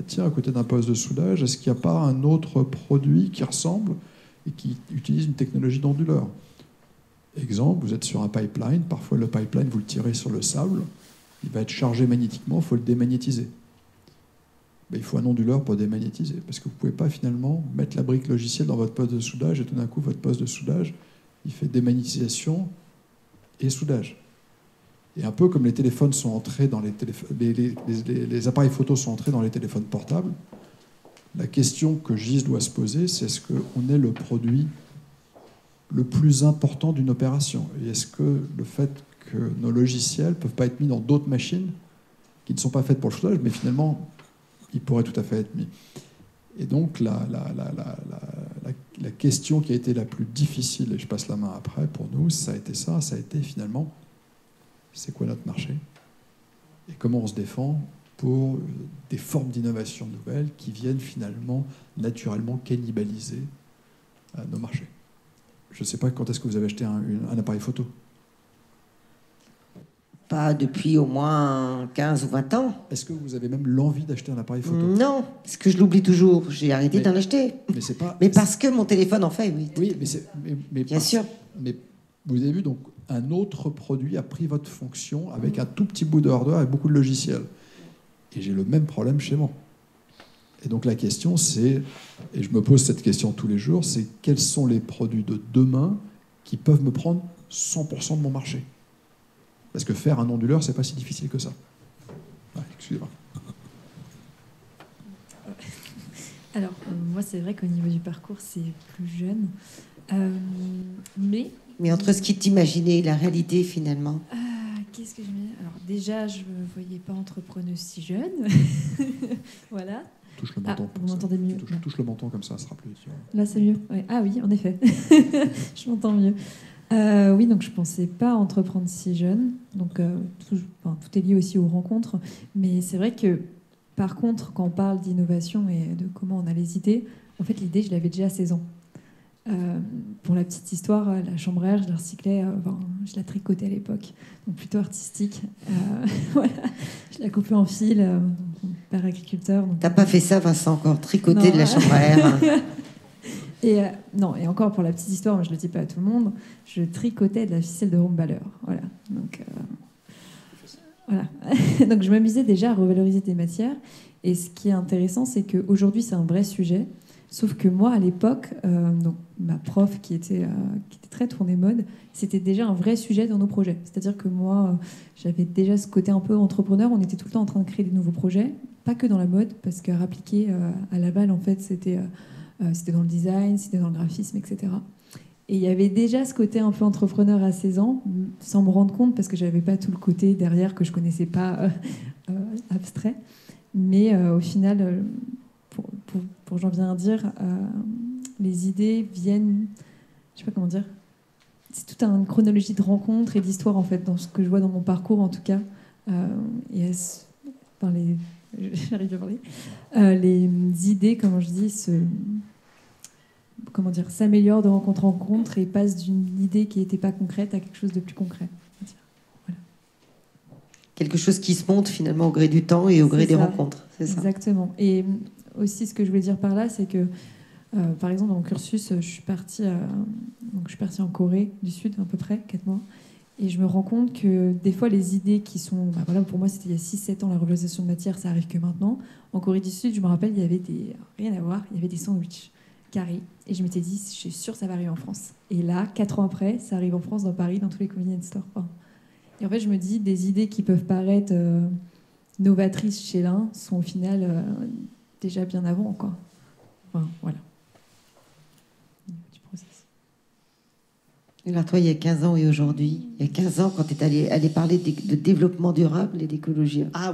tiens, à côté d'un poste de soudage, est-ce qu'il n'y a pas un autre produit qui ressemble et qui utilise une technologie d'onduleur? Exemple, vous êtes sur un pipeline, parfois le pipeline, vous le tirez sur le sable, il va être chargé magnétiquement, il faut le démagnétiser. Ben, il faut un onduleur pour démagnétiser, parce que vous ne pouvez pas finalement mettre la brique logicielle dans votre poste de soudage et tout d'un coup, votre poste de soudage, il fait démagnétisation et soudage. Et un peu comme les téléphones sont entrés dans les appareils photos sont entrés dans les téléphones portables, la question que GIS doit se poser, c'est est-ce qu'on est le produit le plus important d'une opération? Et est-ce que le fait que nos logiciels ne peuvent pas être mis dans d'autres machines qui ne sont pas faites pour le soudage, mais finalement, ils pourraient tout à fait être mis. Et donc, la question qui a été la plus difficile, et je passe la main après, pour nous, ça a été finalement, c'est quoi notre marché? Et comment on se défend pour des formes d'innovation nouvelles qui viennent finalement, naturellement, cannibaliser nos marchés. Je ne sais pas quand est-ce que vous avez acheté un appareil photo. Pas depuis au moins 15 ou 20 ans. Est-ce que vous avez même l'envie d'acheter un appareil photo? Non, parce que je l'oublie toujours. J'ai arrêté d'en acheter. Mais c'est pas. Mais parce que mon téléphone en fait, oui. Oui, mais Bien sûr. Mais vous avez vu, donc, un autre produit a pris votre fonction avec un tout petit bout de hardware et beaucoup de logiciels. Et j'ai le même problème chez moi. Et donc la question, c'est, et je me pose cette question tous les jours, c'est quels sont les produits de demain qui peuvent me prendre 100% de mon marché? Parce que faire un onduleur, c'est pas si difficile que ça. Ouais, excusez-moi. Alors, moi, c'est vrai qu'au niveau du parcours, c'est plus jeune. Mais entre ce qui t'imaginait et la réalité, finalement. qu'est-ce que je mets? Alors, déjà, je ne me voyais pas entrepreneuse si jeune. Voilà. Touche le menton. Vous m'entendez mieux? Touche le menton comme ça sera plus... Là, c'est mieux. Ouais. Ah oui, en effet. Je m'entends mieux. Oui, donc je ne pensais pas entreprendre si jeune. Donc, tout est lié aussi aux rencontres. Mais c'est vrai que, par contre, quand on parle d'innovation et de comment on a les idées, en fait, l'idée, je l'avais déjà à 16 ans. Pour la petite histoire, la chambre à air, je la recyclais, je la tricotais à l'époque, donc plutôt artistique. Voilà. Je la coupais en fil, mon père agriculteur. T'as pas fait ça, Vincent, encore tricoter de la chambre à air? Non, et encore pour la petite histoire, moi, je le dis pas à tout le monde, je tricotais de la ficelle de Romballeur. Voilà. Donc, voilà. Donc je m'amusais déjà à revaloriser des matières. Et ce qui est intéressant, c'est qu'aujourd'hui, c'est un vrai sujet. Sauf que moi, à l'époque, donc ma prof qui était très tournée mode, c'était déjà un vrai sujet dans nos projets. C'est-à-dire que moi, j'avais déjà ce côté un peu entrepreneur. On était tout le temps en train de créer des nouveaux projets, pas que dans la mode, parce qu'à appliquer à Laval, en fait, c'était dans le design, c'était dans le graphisme, etc. Et il y avait déjà ce côté un peu entrepreneur à 16 ans, sans me rendre compte, parce que j'avais pas tout le côté derrière que je connaissais pas abstrait. Mais au final... Pour j'en viens à dire, les idées viennent, je sais pas comment dire, c'est toute une chronologie de rencontres et d'histoires en fait, dans ce que je vois dans mon parcours en tout cas. J'arrive à parler. Les idées, comment je dis, s'améliorent de rencontre en rencontre et passent d'une idée qui n'était pas concrète à quelque chose de plus concret. Voilà. Quelque chose qui se monte finalement au gré du temps et au gré des rencontres. C'est ça. Exactement. Et aussi, ce que je voulais dire par là, c'est que, par exemple, dans mon cursus, je suis partie en Corée du Sud, à peu près, 4 mois. Et je me rends compte que des fois, les idées qui sont... pour moi, c'était il y a 6-7 ans, la revalorisation de matière, ça arrive que maintenant. En Corée du Sud, je me rappelle, il y avait rien à voir, il y avait des sandwichs carrés. Et je m'étais dit, je suis sûre que ça va arriver en France. Et là, 4 ans après, ça arrive en France, dans Paris, dans tous les convenience stores. Et en fait, je me dis, des idées qui peuvent paraître novatrices chez l'un sont au final... déjà bien avant, quoi. Enfin, voilà. Du process. Et alors toi, il y a 15 ans et aujourd'hui, il y a 15 ans, quand tu es allé parler de développement durable et d'écologie. Ah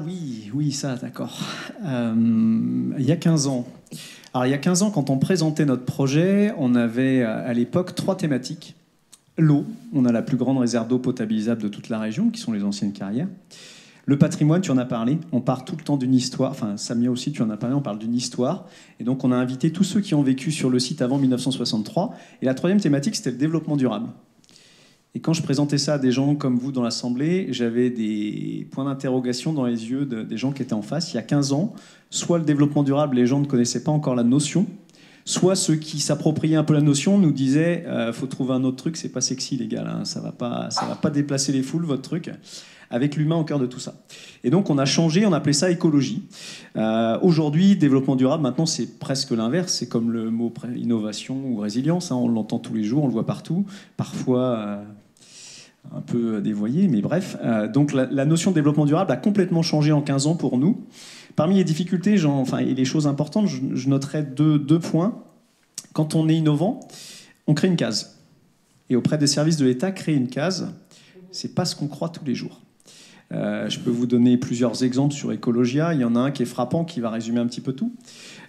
oui, ça, d'accord. Il y a 15 ans. Alors, il y a 15 ans, quand on présentait notre projet, on avait à l'époque 3 thématiques. L'eau, on a la plus grande réserve d'eau potabilisable de toute la région, qui sont les anciennes carrières. Le patrimoine, tu en as parlé, on part tout le temps d'une histoire, enfin Samia aussi, tu en as parlé, on parle d'une histoire, et donc on a invité tous ceux qui ont vécu sur le site avant 1963, et la 3e thématique, c'était le développement durable. Et quand je présentais ça à des gens comme vous dans l'Assemblée, j'avais des points d'interrogation dans les yeux des gens qui étaient en face. Il y a 15 ans, soit le développement durable, les gens ne connaissaient pas encore la notion, soit ceux qui s'appropriaient un peu la notion nous disaient faut trouver un autre truc, c'est pas sexy les gars, hein, ça va pas déplacer les foules votre truc, avec l'humain au cœur de tout ça. Et donc on a changé, on appelait ça écologie. Aujourd'hui, développement durable, maintenant c'est presque l'inverse, c'est comme le mot innovation ou résilience, hein, on l'entend tous les jours, on le voit partout, parfois un peu dévoyé, mais bref. Donc la notion de développement durable a complètement changé en 15 ans pour nous. Parmi les difficultés et les choses importantes, je noterai deux points. Quand on est innovant, on crée une case. Et auprès des services de l'État, créer une case, c'est pas ce qu'on croit tous les jours. Je peux vous donner plusieurs exemples sur Ecologia. Il y en a un qui est frappant, qui va résumer un petit peu tout.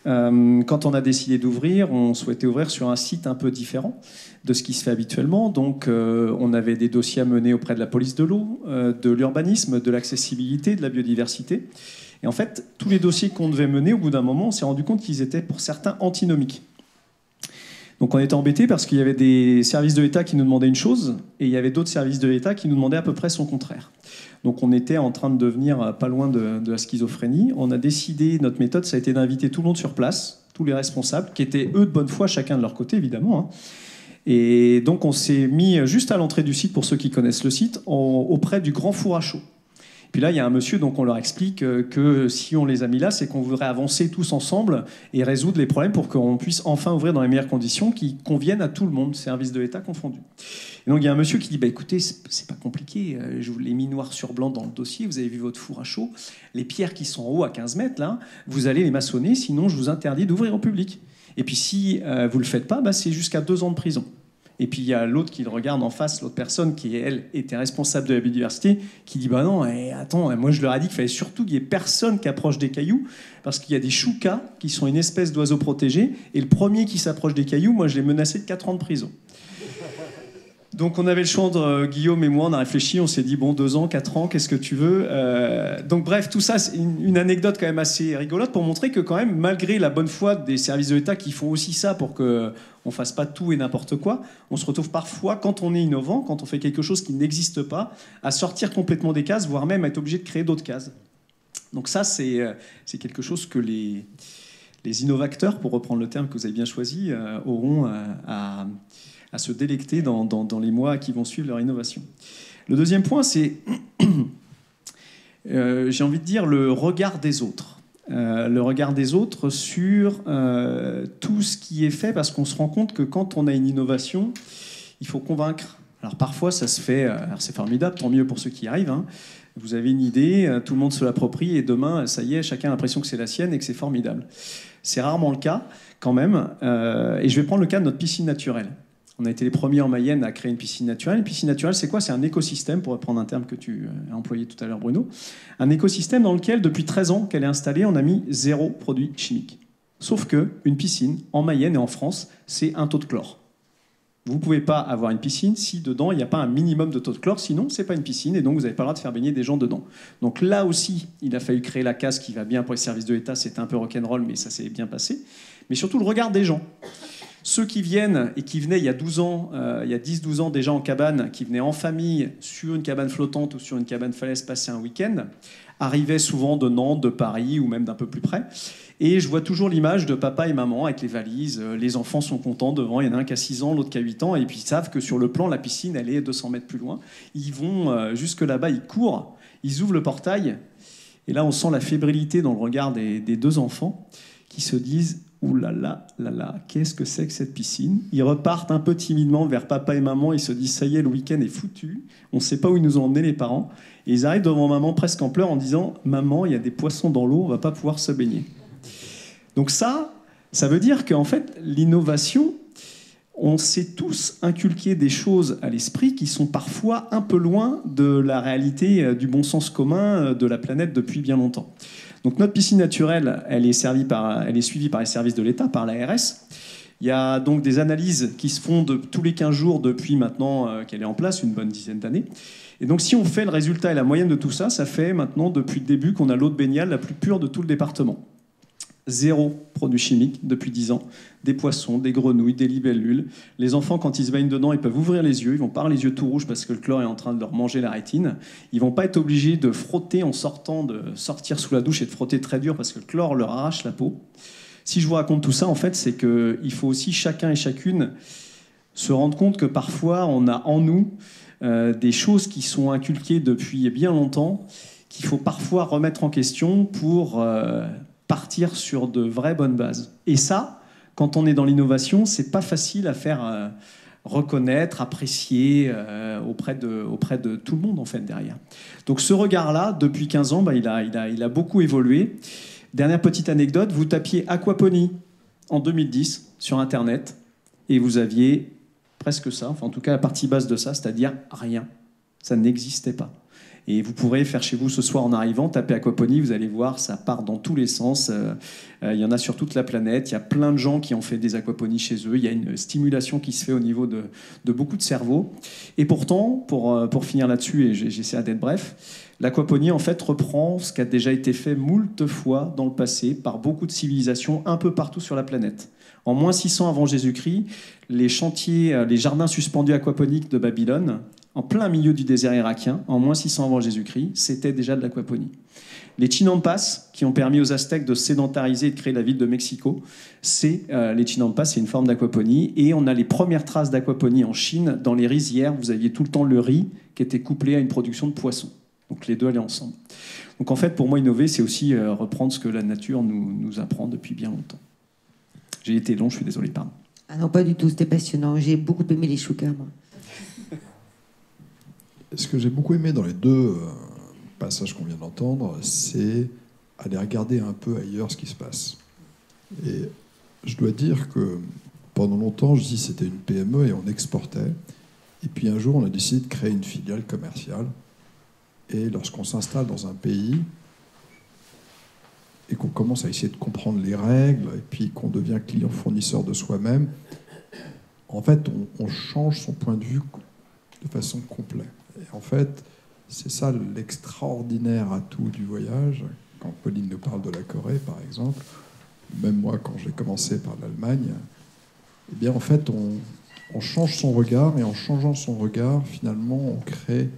Quand on a décidé d'ouvrir, on souhaitait ouvrir sur un site un peu différent de ce qui se fait habituellement. Donc, on avait des dossiers à mener auprès de la police de l'eau, de l'urbanisme, de l'accessibilité, de la biodiversité. Et en fait, tous les dossiers qu'on devait mener, au bout d'un moment, on s'est rendu compte qu'ils étaient, pour certains, antinomiques. Donc on était embêtés parce qu'il y avait des services de l'État qui nous demandaient une chose et il y avait d'autres services de l'État qui nous demandaient à peu près son contraire. Donc on était en train de devenir pas loin de la schizophrénie. On a décidé, notre méthode, ça a été d'inviter tout le monde sur place, tous les responsables, qui étaient eux de bonne foi, chacun de leur côté évidemment, hein. Et donc on s'est mis juste à l'entrée du site, pour ceux qui connaissent le site, auprès du grand four à chaud. Puis là, il y a un monsieur, donc on leur explique que si on les a mis là, c'est qu'on voudrait avancer tous ensemble et résoudre les problèmes pour qu'on puisse enfin ouvrir dans les meilleures conditions qui conviennent à tout le monde, services de l'État confondus. Et donc il y a un monsieur qui dit, écoutez, c'est pas compliqué, je vous l'ai mis noir sur blanc dans le dossier, vous avez vu votre four à chaud, les pierres qui sont en haut à 15 mètres, là, vous allez les maçonner, sinon je vous interdis d'ouvrir au public. Et puis si vous le faites pas, c'est jusqu'à 2 ans de prison. Et puis il y a l'autre qui le regarde en face, l'autre personne qui, elle, était responsable de la biodiversité, qui dit non, attends, moi je leur ai dit qu'il fallait surtout qu'il n'y ait personne qui approche des cailloux, parce qu'il y a des choucas qui sont une espèce d'oiseau protégé, et le premier qui s'approche des cailloux, moi je l'ai menacé de 4 ans de prison. Donc on avait le choix entre Guillaume et moi, on a réfléchi, on s'est dit 2 ans, 4 ans, qu'est-ce que tu veux Donc bref, tout ça, c'est une anecdote quand même assez rigolote pour montrer que quand même, malgré la bonne foi des services de l'État qui font aussi ça pour qu'on ne fasse pas tout et n'importe quoi, on se retrouve parfois, quand on est innovant, quand on fait quelque chose qui n'existe pas, à sortir complètement des cases, voire même à être obligé de créer d'autres cases. Donc ça, c'est quelque chose que les innovateurs, pour reprendre le terme que vous avez bien choisi, auront à se délecter dans les mois qui vont suivre leur innovation. Le deuxième point, c'est, j'ai envie de dire, le regard des autres. Le regard des autres sur tout ce qui est fait, parce qu'on se rend compte que quand on a une innovation, il faut convaincre. Alors parfois, ça se fait, alors c'est formidable, tant mieux pour ceux qui y arrivent, hein. Vous avez une idée, tout le monde se l'approprie, et demain, ça y est, chacun a l'impression que c'est la sienne et que c'est formidable. C'est rarement le cas, quand même. Et je vais prendre le cas de notre piscine naturelle. On a été les premiers en Mayenne à créer une piscine naturelle. Une piscine naturelle, c'est quoi? C'est un écosystème, pour reprendre un terme que tu as employé tout à l'heure, Bruno. Un écosystème dans lequel, depuis 13 ans qu'elle est installée, on a mis 0 produit chimique. Sauf qu'une piscine, en Mayenne et en France, c'est un taux de chlore. Vous ne pouvez pas avoir une piscine si dedans il n'y a pas un minimum de taux de chlore, sinon ce n'est pas une piscine et donc vous n'avez pas le droit de faire baigner des gens dedans. Donc là aussi, il a fallu créer la case qui va bien pour les services de l'État. C'était un peu rock'n'roll, mais ça s'est bien passé. Mais surtout le regard des gens. Ceux qui viennent et qui venaient il y a 12 ans, il y a 10-12 ans déjà en cabane, qui venaient en famille sur une cabane flottante ou sur une cabane falaise passer un week-end, arrivaient souvent de Nantes, de Paris ou même d'un peu plus près. Et je vois toujours l'image de papa et maman avec les valises. Les enfants sont contents devant. Il y en a un qui a 6 ans, l'autre qui a 8 ans. Et puis ils savent que sur le plan, la piscine, elle est 200 mètres plus loin. Ils vont jusque là-bas, ils courent, ils ouvrent le portail. Et là, on sent la fébrilité dans le regard des 2 enfants qui se disent « Ouh là là, qu'est-ce que c'est que cette piscine ?» Ils repartent un peu timidement vers papa et maman. Ils se disent « Ça y est, le week-end est foutu. On ne sait pas où ils nous ont emmenés les parents. » Et ils arrivent devant maman presque en pleurs en disant « Maman, il y a des poissons dans l'eau, on ne va pas pouvoir se baigner. » Donc ça veut dire qu'en fait, l'innovation, on s'est tous inculqué des choses à l'esprit qui sont parfois un peu loin de la réalité du bon sens commun de la planète depuis bien longtemps. Donc notre piscine naturelle, elle est suivie par les services de l'État, par l'ARS. Il y a donc des analyses qui se font tous les 15 jours depuis maintenant qu'elle est en place, une bonne dizaine d'années. Et donc si on fait le résultat et la moyenne de tout ça, ça fait maintenant depuis le début qu'on a l'eau de baignade la plus pure de tout le département. 0 produits chimiques depuis 10 ans. Des poissons, des grenouilles, des libellules. Les enfants, quand ils se baignent dedans, ils peuvent ouvrir les yeux. Ils vont pas avoir les yeux tout rouges parce que le chlore est en train de leur manger la rétine. Ils vont pas être obligés de frotter en sortant, de sortir sous la douche et de frotter très dur parce que le chlore leur arrache la peau. Si je vous raconte tout ça, en fait, c'est qu'il faut aussi chacun et chacune se rendre compte que parfois, on a en nous des choses qui sont inculquées depuis bien longtemps, qu'il faut parfois remettre en question pour partir sur de vraies bonnes bases. Et ça, quand on est dans l'innovation, c'est pas facile à faire reconnaître, apprécier auprès de tout le monde en fait derrière. Donc ce regard-là, depuis 15 ans, il a beaucoup évolué. Dernière petite anecdote, vous tapiez aquaponie en 2010 sur Internet et vous aviez presque ça, enfin en tout cas la partie basse de ça, c'est-à-dire rien. Ça n'existait pas. Et vous pourrez faire chez vous ce soir en arrivant, taper aquaponie, vous allez voir, ça part dans tous les sens. Il y en a sur toute la planète, il y a plein de gens qui ont fait des aquaponies chez eux, il y a une stimulation qui se fait au niveau de beaucoup de cerveaux. Et pourtant, pour finir là-dessus, et j'essaie d'être bref, l'aquaponie en fait reprend ce qui a déjà été fait moult fois dans le passé par beaucoup de civilisations un peu partout sur la planète. En moins 600 avant Jésus-Christ, les chantiers, les jardins suspendus aquaponiques de Babylone en plein milieu du désert irakien, en moins 600 avant Jésus-Christ, c'était déjà de l'aquaponie. Les Chinampas, qui ont permis aux Aztèques de sédentariser et de créer la ville de Mexico, les Chinampas, c'est une forme d'aquaponie. Et on a les premières traces d'aquaponie en Chine. Dans les rizières, vous aviez tout le temps le riz qui était couplé à une production de poissons. Donc les deux allaient ensemble. Donc en fait, pour moi, innover, c'est aussi reprendre ce que la nature nous apprend depuis bien longtemps. J'ai été long, je suis désolé, pardon. Ah non, pas du tout, c'était passionnant. J'ai beaucoup aimé les choucas, moi. Ce que j'ai beaucoup aimé dans les deux passages qu'on vient d'entendre, c'est aller regarder un peu ailleurs ce qui se passe. Et je dois dire que pendant longtemps, je dis que c'était une PME et on exportait. Et puis un jour, on a décidé de créer une filiale commerciale. Et lorsqu'on s'installe dans un pays et qu'on commence à essayer de comprendre les règles et puis qu'on devient client-fournisseur de soi-même, en fait, on change son point de vue de façon complète. Et en fait, c'est ça l'extraordinaire atout du voyage. Quand Pauline nous parle de la Corée, par exemple, même moi, quand j'ai commencé par l'Allemagne, eh bien, en fait, on change son regard, et en changeant son regard, finalement, on crée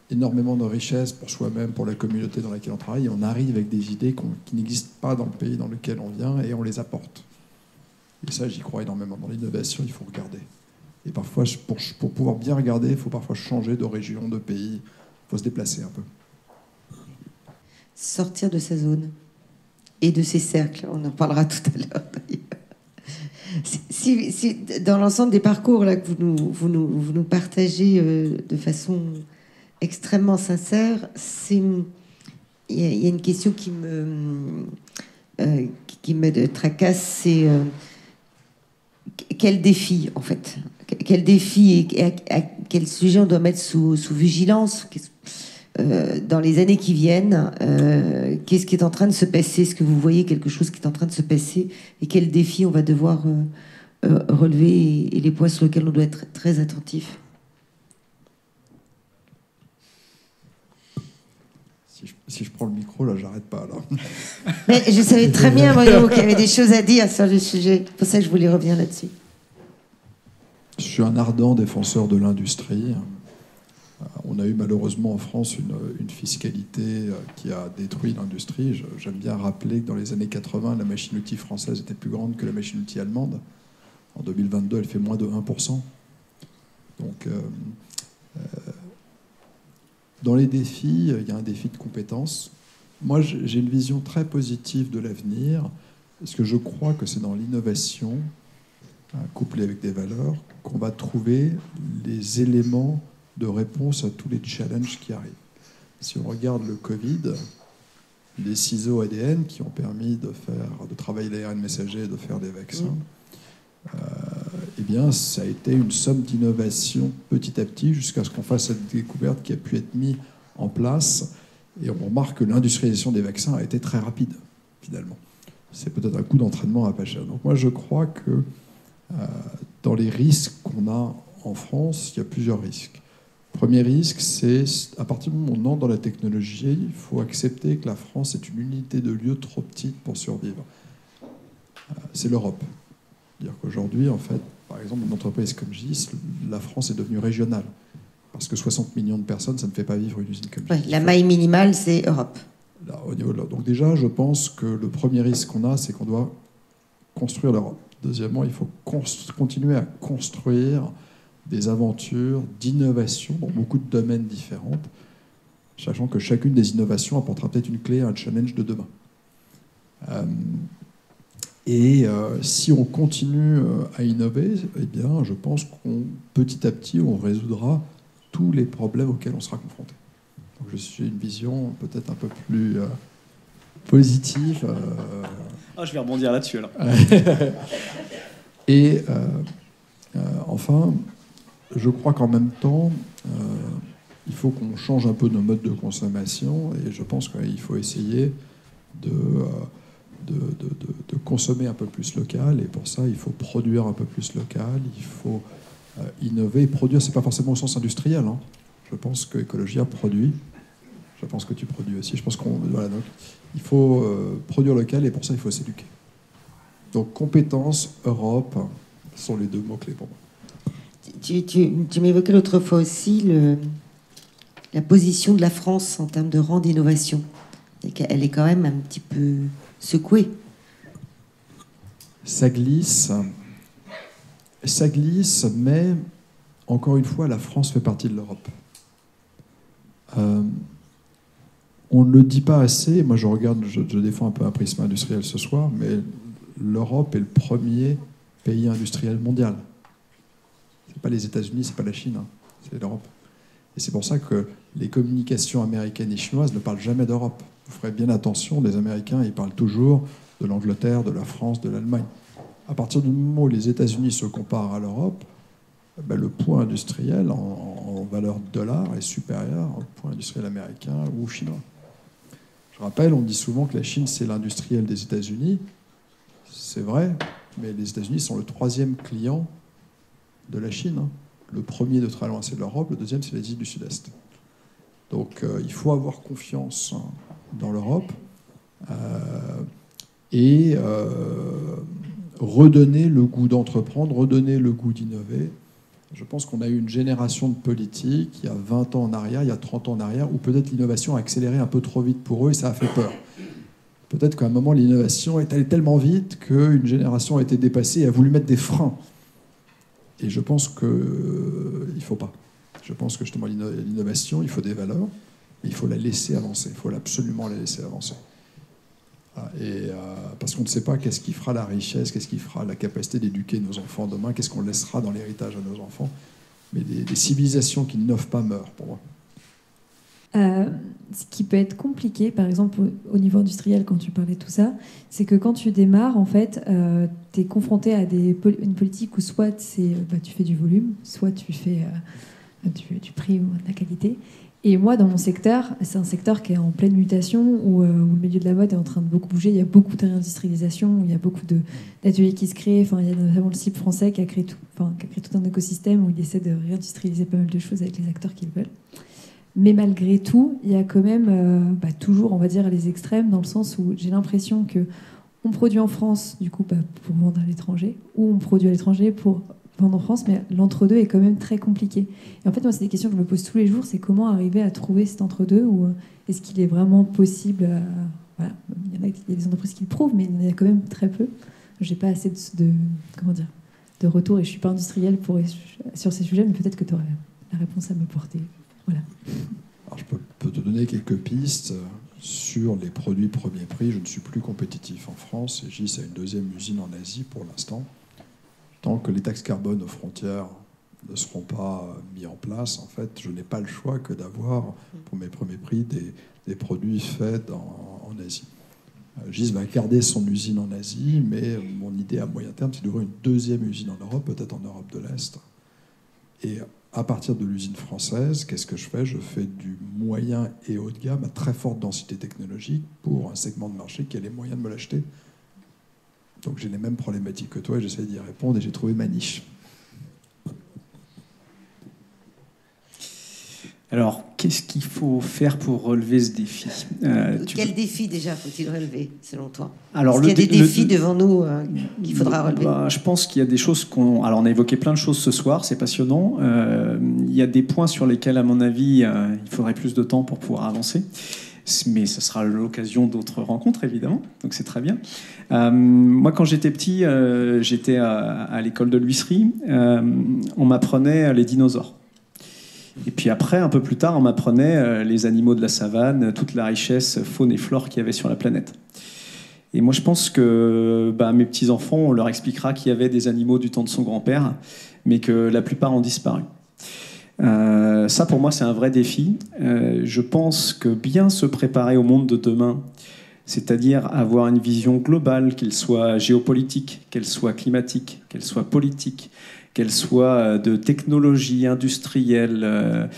énormément de richesses pour soi-même, pour la communauté dans laquelle on travaille, et on arrive avec des idées qui n'existent pas dans le pays dans lequel on vient, et on les apporte. Et ça, j'y crois énormément. Dans l'innovation, il faut regarder. Et parfois, pour pouvoir bien regarder, il faut parfois changer de région, de pays. Il faut se déplacer un peu. Sortir de sa zone et de ses cercles. On en parlera tout à l'heure, d'ailleurs. Si, dans l'ensemble des parcours là, que vous nous partagez de façon extrêmement sincère, il y a une question qui me tracasse, c'est quel défi, en fait. Quel défi et à quel sujet on doit mettre sous vigilance dans les années qui viennent. Qu'est-ce qui est en train de se passer? Est-ce que vous voyez quelque chose qui est en train de se passer? Et quel défi on va devoir relever et les points sur lesquels on doit être très attentif? Si je prends le micro, là, j'arrête pas, là. Mais je savais très bien, Bruno, qu'il y avait des choses à dire sur le sujet. C'est pour ça que je voulais revenir là-dessus. Je suis un ardent défenseur de l'industrie. On a eu malheureusement en France une fiscalité qui a détruit l'industrie. J'aime bien rappeler que dans les années 80, la machine-outil française était plus grande que la machine-outil allemande. En 2022, elle fait moins de 1%. Donc, dans les défis, il y a un défi de compétences. Moi, j'ai une vision très positive de l'avenir, parce que je crois que c'est dans l'innovation, couplée avec des valeurs, qu'on va trouver les éléments de réponse à tous les challenges qui arrivent. Si on regarde le Covid, les ciseaux ADN qui ont permis de travailler l'ARN messager et de faire des vaccins, eh bien, ça a été une somme d'innovation petit à petit jusqu'à ce qu'on fasse cette découverte qui a pu être mise en place. Et on remarque que l'industrialisation des vaccins a été très rapide, finalement. C'est peut-être un coup d'entraînement à pas cher. Donc moi, je crois que dans les risques qu'on a en France, il y a plusieurs risques. Premier risque, c'est à partir du moment où on entre dans la technologie, il faut accepter que la France est une unité de lieu trop petite pour survivre. C'est l'Europe. C'est-à-dire qu'aujourd'hui, en fait, par exemple, une entreprise comme GIS, la France est devenue régionale. Parce que 60 millions de personnes, ça ne fait pas vivre une usine comme GIS. Ouais, la maille minimale, c'est Europe. Là, au niveau de donc déjà, je pense que le premier risque qu'on a, c'est qu'on doit construire l'Europe. Deuxièmement, il faut continuer à construire des aventures d'innovation dans beaucoup de domaines différents, sachant que chacune des innovations apportera peut-être une clé à un challenge de demain. Si on continue à innover, eh bien, je pense qu'on petit à petit, on résoudra tous les problèmes auxquels on sera confronté. Donc, je suis une vision peut-être un peu plus positive. Je vais rebondir là-dessus alors. Et enfin, je crois qu'en même temps, il faut qu'on change un peu nos modes de consommation, et je pense qu'il faut essayer de consommer un peu plus local, et pour ça, il faut produire un peu plus local, il faut innover. Produire, c'est pas forcément au sens industriel. Hein. Je pense que Ecologia produit. Je pense que tu produis aussi. Je pense donc, il faut produire local, et pour ça, il faut s'éduquer. Donc, compétences, Europe, sont les deux mots-clés pour moi. Tu m'évoquais l'autre fois aussi la position de la France en termes de rang d'innovation. Elle est quand même un petit peu secouée. Ça glisse, mais encore une fois, la France fait partie de l'Europe. On ne le dit pas assez. Moi, je défends un peu un prisme industriel ce soir, mais l'Europe est le premier pays industriel mondial. C'est pas les États-Unis, c'est pas la Chine, hein, c'est l'Europe. Et c'est pour ça que les communications américaines et chinoises ne parlent jamais d'Europe. Vous ferez bien attention, les Américains, ils parlent toujours de l'Angleterre, de la France, de l'Allemagne. À partir du moment où les États-Unis se comparent à l'Europe, ben, le poids industriel en valeur de dollar est supérieur au poids industriel américain ou chinois. Je rappelle, on dit souvent que la Chine, c'est l'industriel des États-Unis. C'est vrai, mais les États-Unis sont le 3e client de la Chine. Hein. Le premier de très loin, c'est l'Europe. Le deuxième, c'est l'Asie du Sud-Est. Donc, il faut avoir confiance dans l'Europe et redonner le goût d'entreprendre, redonner le goût d'innover. Je pense qu'on a eu une génération de politiques, il y a 20 ans en arrière, il y a 30 ans en arrière, où peut-être l'innovation a accéléré un peu trop vite pour eux et ça a fait peur. Peut-être qu'à un moment, l'innovation est allée tellement vite qu'une génération a été dépassée et a voulu mettre des freins. Et je pense qu'il ne faut pas. Je pense que justement, l'innovation, il faut des valeurs, mais il faut la laisser avancer. Il faut absolument la laisser avancer. Parce qu'on ne sait pas qu'est-ce qui fera la richesse, qu'est-ce qui fera la capacité d'éduquer nos enfants demain, qu'est-ce qu'on laissera dans l'héritage à nos enfants. Mais des civilisations qui n'innovent pas meurent, pour moi. Ce qui peut être compliqué, par exemple au niveau industriel, quand tu parlais de tout ça, c'est que quand tu démarres, en fait, tu es confronté à une politique où soit tu fais du volume, soit tu fais du prix ou de la qualité. Et moi, dans mon secteur, c'est un secteur qui est en pleine mutation, où le milieu de la mode est en train de beaucoup bouger. Il y a beaucoup de réindustrialisation, il y a beaucoup d'ateliers qui se créent. Enfin, il y a notamment le CIP français qui a créé tout un écosystème où il essaie de réindustrialiser pas mal de choses avec les acteurs qu'ils veulent. Mais malgré tout, il y a quand même toujours, on va dire, les extrêmes, dans le sens où j'ai l'impression qu'on produit en France, du coup, pour vendre à l'étranger, ou on produit à l'étranger pour vendre en France, mais l'entre-deux est quand même très compliqué. Et en fait, moi, c'est des questions que je me pose tous les jours, c'est comment arriver à trouver cet entre-deux, ou est-ce qu'il est vraiment possible voilà. Il y a des entreprises qui le prouvent, mais il y en a quand même très peu. J'ai pas assez de retour, et je suis pas industrielle sur ces sujets, mais peut-être que tu aurais la réponse à me porter. Voilà. Alors, je peux te donner quelques pistes sur les produits premier prix. Je ne suis plus compétitif en France et GIS a une deuxième usine en Asie pour l'instant. Tant que les taxes carbone aux frontières ne seront pas mis en place, en fait, je n'ai pas le choix que d'avoir pour mes premiers prix des produits faits en Asie. GIS va garder son usine en Asie, mais mon idée à moyen terme, c'est d'ouvrir une deuxième usine en Europe, peut-être en Europe de l'Est. Et à partir de l'usine française, qu'est-ce que je fais ? Je fais du moyen et haut de gamme à très forte densité technologique pour un segment de marché qui a les moyens de me l'acheter. Donc j'ai les mêmes problématiques que toi et j'essaie d'y répondre et j'ai trouvé ma niche. Alors, qu'est-ce qu'il faut faire pour relever ce défi ? Quel défi déjà faut-il relever, selon toi ? Alors, Est-ce qu'il y a des défis devant nous qu'il faudra relever ? Je pense qu'il y a des choses Alors, on a évoqué plein de choses ce soir, c'est passionnant. Il y a des points sur lesquels, à mon avis, il faudrait plus de temps pour pouvoir avancer. Mais ce sera l'occasion d'autres rencontres, évidemment. Donc, c'est très bien. Moi, quand j'étais petit, j'étais à l'école de l'huisserie. On m'apprenait les dinosaures. Et puis après, un peu plus tard, on m'apprenait les animaux de la savane, toute la richesse faune et flore qu'il y avait sur la planète. Et moi, je pense que mes petits-enfants, on leur expliquera qu'il y avait des animaux du temps de son grand-père, mais que la plupart ont disparu. Ça, pour moi, c'est un vrai défi. Je pense que bien se préparer au monde de demain, c'est-à-dire avoir une vision globale, qu'elle soit géopolitique, qu'elle soit climatique, qu'elle soit politique, qu'elle soit de technologie industrielle,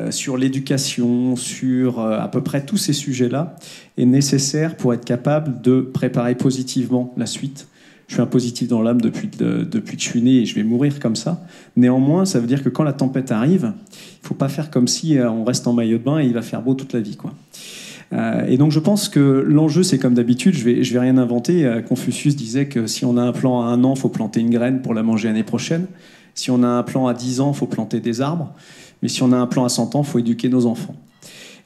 sur l'éducation, sur à peu près tous ces sujets-là, est nécessaire pour être capable de préparer positivement la suite. Je suis un positif dans l'âme depuis que je suis né et je vais mourir comme ça. Néanmoins, ça veut dire que quand la tempête arrive, il ne faut pas faire comme si on reste en maillot de bain et il va faire beau toute la vie, quoi. Et donc je pense que l'enjeu, c'est comme d'habitude, je vais rien inventer. Confucius disait que si on a un plan à 1 an, il faut planter une graine pour la manger l'année prochaine. Si on a un plan à 10 ans, il faut planter des arbres. Mais si on a un plan à 100 ans, il faut éduquer nos enfants.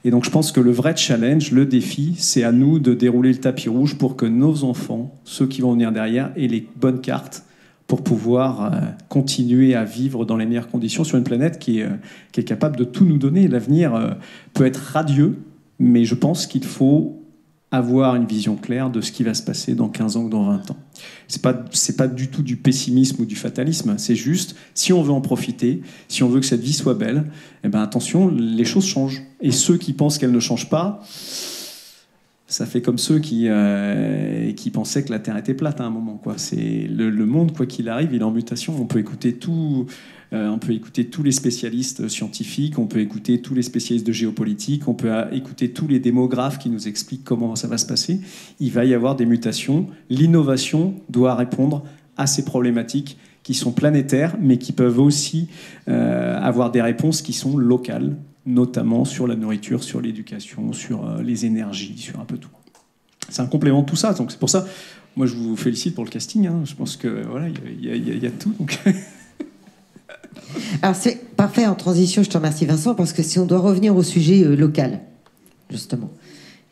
Et donc je pense que le vrai challenge, le défi, c'est à nous de dérouler le tapis rouge pour que nos enfants, ceux qui vont venir derrière, aient les bonnes cartes pour pouvoir continuer à vivre dans les meilleures conditions sur une planète qui est capable de tout nous donner. L'avenir peut être radieux, mais je pense qu'il faut avoir une vision claire de ce qui va se passer dans 15 ans ou dans 20 ans. C'est pas du tout du pessimisme ou du fatalisme, c'est juste, si on veut en profiter, si on veut que cette vie soit belle, eh ben attention, les choses changent. Et ceux qui pensent qu'elles ne changent pas, ça fait comme ceux qui pensaient que la Terre était plate à un moment, quoi. C'est le monde, quoi qu'il arrive, il est en mutation. On peut écouter tous les spécialistes scientifiques, on peut écouter tous les spécialistes de géopolitique, on peut écouter tous les démographes qui nous expliquent comment ça va se passer. Il va y avoir des mutations. L'innovation doit répondre à ces problématiques qui sont planétaires, mais qui peuvent aussi avoir des réponses qui sont locales, notamment sur la nourriture, sur l'éducation, sur les énergies, sur un peu tout. C'est un complément de tout ça. Donc c'est pour ça, moi je vous félicite pour le casting. Hein. Je pense que voilà, il y a tout. Donc. Alors c'est parfait en transition, je te remercie Vincent, parce que si on doit revenir au sujet local, justement,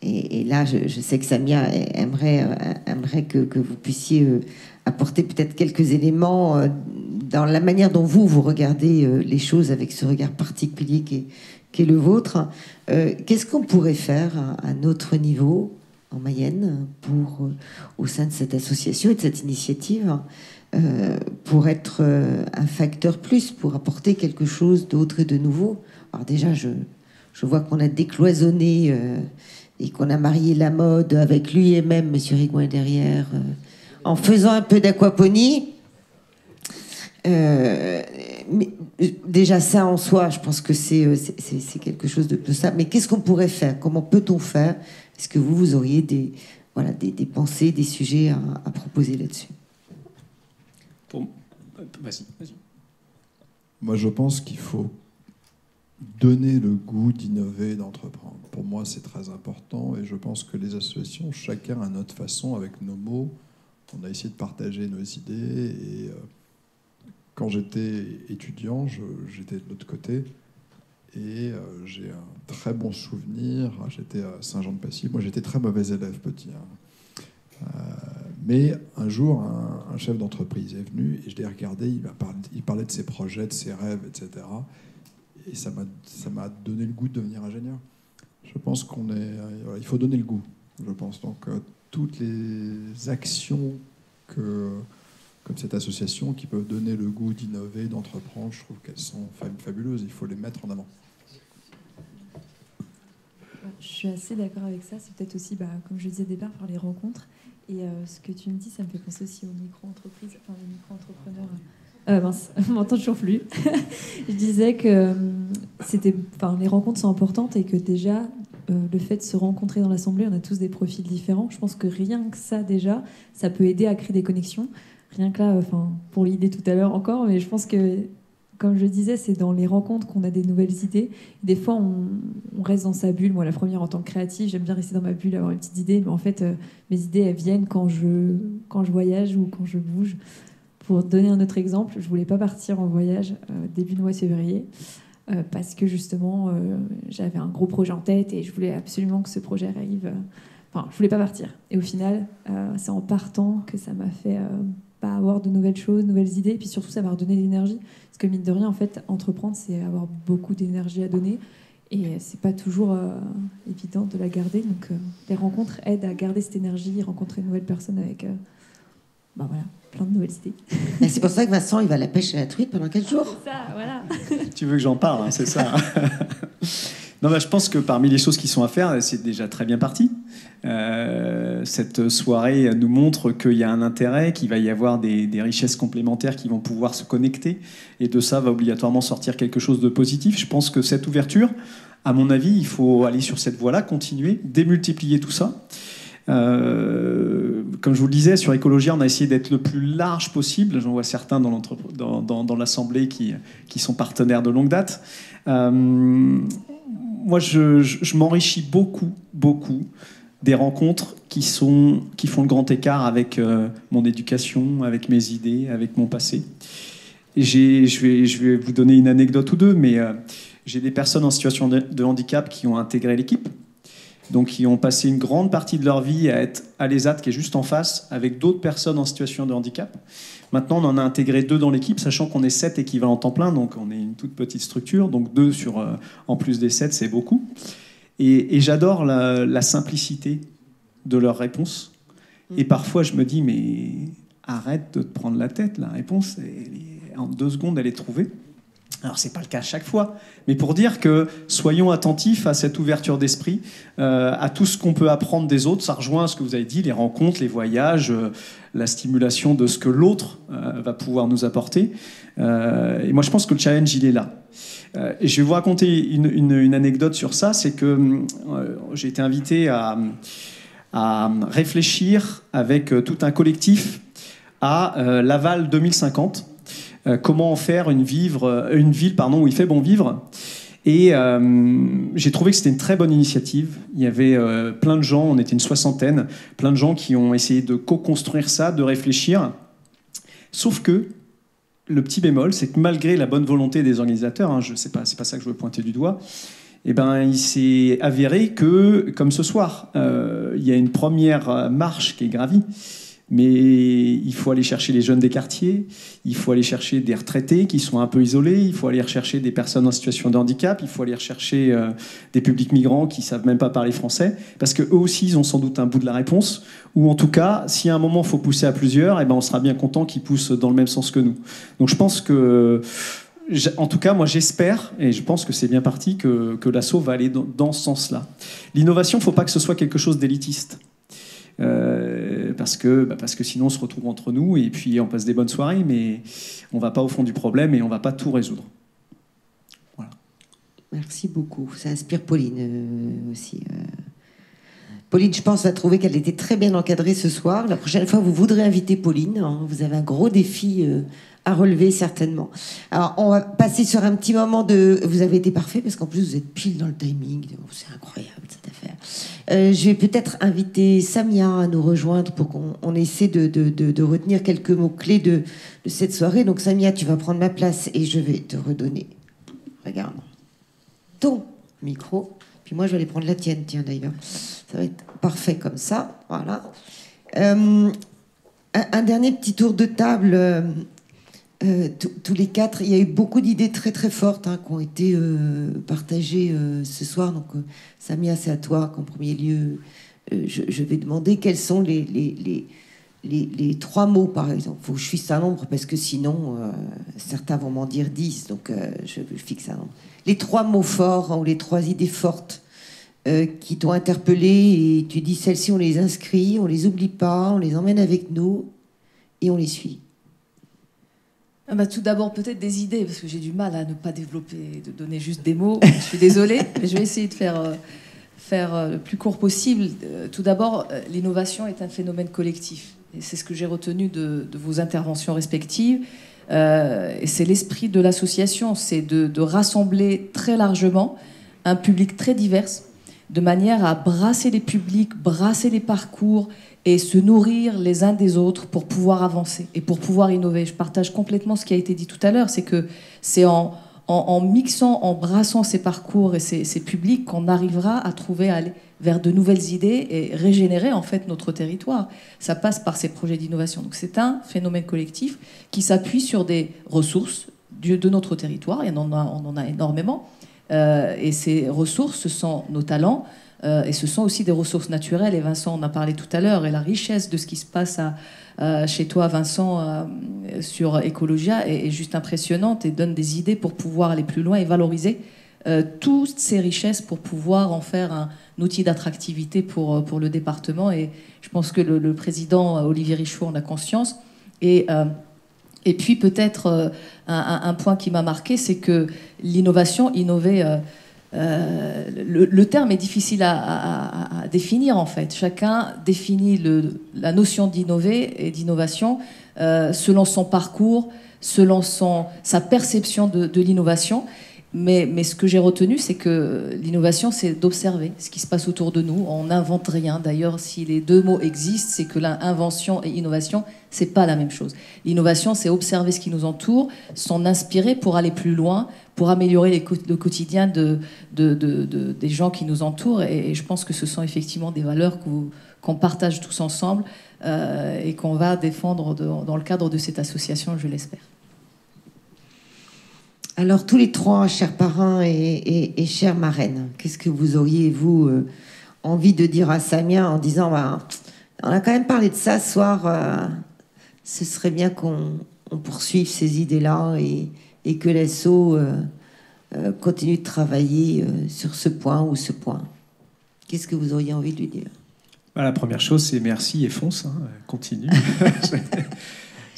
et là je sais que Samia aimerait que vous puissiez apporter peut-être quelques éléments dans la manière dont vous regardez les choses avec ce regard particulier qui est le vôtre. Qu'est-ce qu'on pourrait faire à notre niveau en Mayenne pour, au sein de cette association et de cette initiative, pour être un facteur plus, pour apporter quelque chose d'autre et de nouveau? Alors déjà, je vois qu'on a décloisonné et qu'on a marié la mode avec lui et même Monsieur Rigouin derrière, en faisant un peu d'aquaponie. Mais déjà ça en soi, je pense que c'est quelque chose de ça. Mais qu'est-ce qu'on pourrait faire? Comment peut-on faire? Est-ce que vous auriez des pensées, des sujets à proposer là-dessus? Vas-y. Moi, je pense qu'il faut donner le goût d'innover, d'entreprendre. Pour moi, c'est très important et je pense que les associations, chacun à notre façon, avec nos mots, on a essayé de partager nos idées. Et quand j'étais étudiant, j'étais de l'autre côté et j'ai un très bon souvenir. J'étais à Saint-Jean-de-Passy. Moi, j'étais très mauvais élève petit. Mais un jour, un chef d'entreprise est venu et je l'ai regardé. Il parlait de ses projets, de ses rêves, etc. Et ça m'a donné le goût de devenir ingénieur. Je pense il faut donner le goût, je pense. Donc, toutes les actions comme cette association qui peuvent donner le goût d'innover, d'entreprendre, je trouve qu'elles sont fabuleuses. Il faut les mettre en avant. Je suis assez d'accord avec ça. C'est peut-être aussi, comme je disais au départ, par les rencontres. Et ce que tu me dis, ça me fait penser aussi aux micro-entreprises, enfin les micro-entrepreneurs. Mince, on m'entend toujours plus. Je disais que les rencontres sont importantes et que déjà, le fait de se rencontrer dans l'assemblée, on a tous des profils différents. Je pense que rien que ça, déjà, ça peut aider à créer des connexions. Rien que là, pour l'idée tout à l'heure encore, mais je pense que, comme je disais, c'est dans les rencontres qu'on a des nouvelles idées. Des fois, on reste dans sa bulle. Moi, la première, en tant que créative, j'aime bien rester dans ma bulle, avoir une petite idée. Mais en fait, mes idées, elles viennent quand je voyage ou quand je bouge. Pour donner un autre exemple, je ne voulais pas partir en voyage début de mois de février parce que, justement, j'avais un gros projet en tête et je voulais absolument que ce projet arrive. Je ne voulais pas partir. Et au final, c'est en partant que ça m'a fait avoir de nouvelles choses, de nouvelles idées. Et puis surtout, ça m'a redonné de l'énergie. Parce que mine de rien, en fait, entreprendre, c'est avoir beaucoup d'énergie à donner. Et c'est pas toujours évident de la garder. Donc, les rencontres aident à garder cette énergie, rencontrer de nouvelles personnes avec plein de nouvelles idées. Et c'est pour ça que Vincent, il va à la pêche à la truite pendant 4 jours. C'est ça, voilà. Tu veux que j'en parle, hein, c'est ça. Non, je pense que parmi les choses qui sont à faire, c'est déjà très bien parti. Cette soirée nous montre qu'il y a un intérêt, qu'il va y avoir des richesses complémentaires qui vont pouvoir se connecter. Et de ça va obligatoirement sortir quelque chose de positif. Je pense que cette ouverture, à mon avis, il faut aller sur cette voie-là, continuer, démultiplier tout ça. Comme je vous le disais, sur Écologia, on a essayé d'être le plus large possible. J'en vois certains dans l'Assemblée qui sont partenaires de longue date. Moi, je m'enrichis beaucoup des rencontres qui font le grand écart avec mon éducation, avec mes idées, avec mon passé. je vais vous donner une anecdote ou deux, mais j'ai des personnes en situation de handicap qui ont intégré l'équipe, donc qui ont passé une grande partie de leur vie à être à l'ESAT, qui est juste en face, avec d'autres personnes en situation de handicap. Maintenant, on en a intégré 2 dans l'équipe, sachant qu'on est 7 équivalents temps plein, donc on est une toute petite structure, donc 2 en plus des 7, c'est beaucoup. Et j'adore la simplicité de leurs réponses. Et parfois, je me dis, mais arrête de te prendre la tête, la réponse, en 2 secondes, elle est trouvée. Alors, ce n'est pas le cas à chaque fois, mais pour dire que soyons attentifs à cette ouverture d'esprit, à tout ce qu'on peut apprendre des autres. Ça rejoint ce que vous avez dit, les rencontres, les voyages, la stimulation de ce que l'autre va pouvoir nous apporter. Et moi, je pense que le challenge, il est là. Et je vais vous raconter une anecdote sur ça, c'est que j'ai été invité à réfléchir avec tout un collectif à Laval 2050. Comment en faire une ville où il fait bon vivre. Et j'ai trouvé que c'était une très bonne initiative. Il y avait plein de gens, on était une 60aine, plein de gens qui ont essayé de co-construire ça, de réfléchir. Sauf que le petit bémol, c'est que malgré la bonne volonté des organisateurs, c'est pas ça que je veux pointer du doigt, il s'est avéré que, comme ce soir, il y a une première marche qui est gravie. Mais il faut aller chercher les jeunes des quartiers, il faut aller chercher des retraités qui sont un peu isolés, il faut aller rechercher des personnes en situation de handicap, il faut aller rechercher des publics migrants qui ne savent même pas parler français, parce qu'eux aussi, ils ont sans doute un bout de la réponse, ou en tout cas, si à un moment, il faut pousser à plusieurs, on sera bien content qu'ils poussent dans le même sens que nous. Donc je pense que, en tout cas, moi j'espère, et je pense que c'est bien parti, que l'asso va aller dans ce sens-là. L'innovation, il ne faut pas que ce soit quelque chose d'élitiste. Parce que sinon on se retrouve entre nous et puis on passe des bonnes soirées, mais on va pas au fond du problème et on va pas tout résoudre. Voilà. Merci beaucoup. Ça inspire Pauline aussi. Pauline, je pense, va trouver qu'elle était très bien encadrée ce soir. La prochaine fois, vous voudrez inviter Pauline. Vous avez un gros défi à relever, certainement. Alors, on va passer sur un petit moment de... Vous avez été parfait, parce qu'en plus, vous êtes pile dans le timing. C'est incroyable, cette affaire. Je vais peut-être inviter Samia à nous rejoindre pour qu'on essaie de retenir quelques mots-clés de cette soirée. Donc, Samia, tu vas prendre ma place et je vais te redonner, regarde, ton micro. Puis moi, je vais aller prendre la tienne, tiens, d'ailleurs. Ça va être parfait comme ça. Voilà. Un dernier petit tour de table. Tous les 4, il y a eu beaucoup d'idées très très fortes qui ont été partagées ce soir. Donc, Samia, c'est à toi qu'en premier lieu, je vais demander quels sont les 3 mots, par exemple. Il faut que je fixe un nombre parce que sinon, certains vont m'en dire 10. Donc, je fixe un nombre. Les 3 mots forts ou les 3 idées fortes qui t'ont interpellé et tu dis celles-ci, on les inscrit, on les oublie pas, on les emmène avec nous et on les suit. Tout d'abord, peut-être des idées, parce que j'ai du mal à ne pas développer, de donner juste des mots. Je suis désolée, mais je vais essayer de faire le plus court possible. Tout d'abord, l'innovation est un phénomène collectif. Et c'est ce que j'ai retenu de vos interventions respectives. Et c'est l'esprit de l'association, c'est de rassembler très largement un public très divers, de manière à brasser les publics, brasser les parcours, et se nourrir les uns des autres pour pouvoir avancer et pour pouvoir innover. Je partage complètement ce qui a été dit tout à l'heure, c'est que c'est en mixant, en brassant ces parcours et ces publics qu'on arrivera à trouver, à aller vers de nouvelles idées et régénérer en fait notre territoire. Ça passe par ces projets d'innovation. Donc c'est un phénomène collectif qui s'appuie sur des ressources de notre territoire, et on en a énormément. Et ces ressources, ce sont nos talents, et ce sont aussi des ressources naturelles, et Vincent en a parlé tout à l'heure, et la richesse de ce qui se passe chez toi, Vincent, sur Ecologia est juste impressionnante et donne des idées pour pouvoir aller plus loin et valoriser toutes ces richesses pour pouvoir en faire un outil d'attractivité pour le département. Et je pense que le président Olivier Richaud en a conscience. Et puis peut-être un point qui m'a marqué, c'est que l'innovation, innover... le terme est difficile à définir en fait. Chacun définit la notion d'innover et d'innovation selon son parcours, selon sa perception de l'innovation. Mais ce que j'ai retenu, c'est que l'innovation, c'est d'observer ce qui se passe autour de nous. On n'invente rien. D'ailleurs, si les deux mots existent, c'est que l'invention et innovation, c'est pas la même chose. L'innovation, c'est observer ce qui nous entoure, s'en inspirer pour aller plus loin, pour améliorer le quotidien des gens qui nous entourent. Et je pense que ce sont effectivement des valeurs qu'on partage tous ensemble et qu'on va défendre dans le cadre de cette association, je l'espère. Alors, tous les trois, chers parrains et chères marraines, qu'est-ce que vous auriez, vous, envie de dire à Samia en disant on a quand même parlé de ça ce soir, ce serait bien qu'on poursuive ces idées-là et que l'ASSO continue de travailler sur ce point ou ce point. Qu'est-ce que vous auriez envie de lui dire? La première chose, c'est merci et fonce, continue.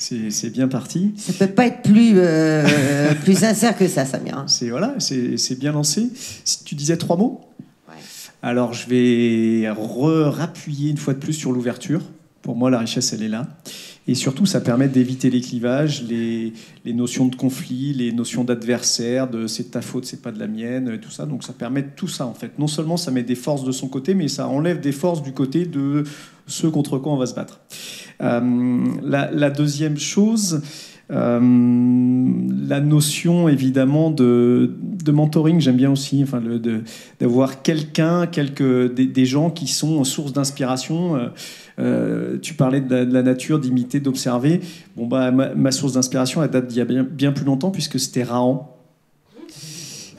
C'est bien parti. Ça peut pas être plus sincère que ça, Samia. C'est bien lancé. Si tu disais 3 mots. Ouais. Alors je vais rappuyer une fois de plus sur l'ouverture. Pour moi, la richesse, elle est là. Et surtout, ça permet d'éviter les clivages, les notions de conflit, les notions d'adversaire, de c'est de ta faute, c'est pas de la mienne, tout ça. Donc ça permet de tout ça, en fait. Non seulement ça met des forces de son côté, mais ça enlève des forces du côté de ceux contre quoi on va se battre. La deuxième chose, la notion évidemment de mentoring, j'aime bien aussi, enfin, d'avoir des gens qui sont source d'inspiration. Tu parlais de la nature, d'imiter, d'observer. Ma source d'inspiration, elle date d'il y a bien plus longtemps, puisque c'était Rahan.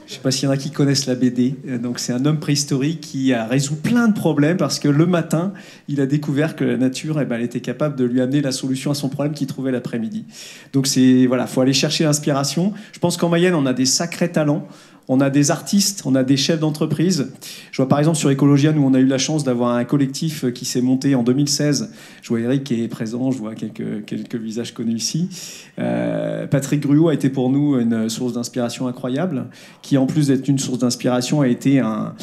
Je ne sais pas s'il y en a qui connaissent la BD. Donc, c'est un homme préhistorique qui a résolu plein de problèmes parce que le matin, il a découvert que la nature, elle était capable de lui amener la solution à son problème qu'il trouvait l'après-midi. Donc, faut aller chercher l'inspiration. Je pense qu'en Mayenne, on a des sacrés talents. On a des artistes, on a des chefs d'entreprise. Je vois par exemple sur Ecologia, nous on a eu la chance d'avoir un collectif qui s'est monté en 2016. Je vois Eric qui est présent, je vois quelques visages connus ici. Patrick Gruot a été pour nous une source d'inspiration incroyable, qui en plus d'être une source d'inspiration a été un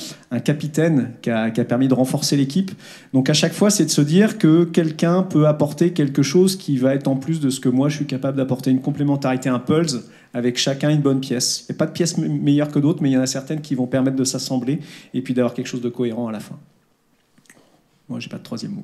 capitaine qui a permis de renforcer l'équipe. Donc à chaque fois, c'est de se dire que quelqu'un peut apporter quelque chose qui va être en plus de ce que moi je suis capable d'apporter, une complémentarité, un pulse, avec chacun une bonne pièce. Il n'y a pas de pièce meilleure que d'autres, mais il y en a certaines qui vont permettre de s'assembler et puis d'avoir quelque chose de cohérent à la fin. Moi, j'ai pas de troisième mot.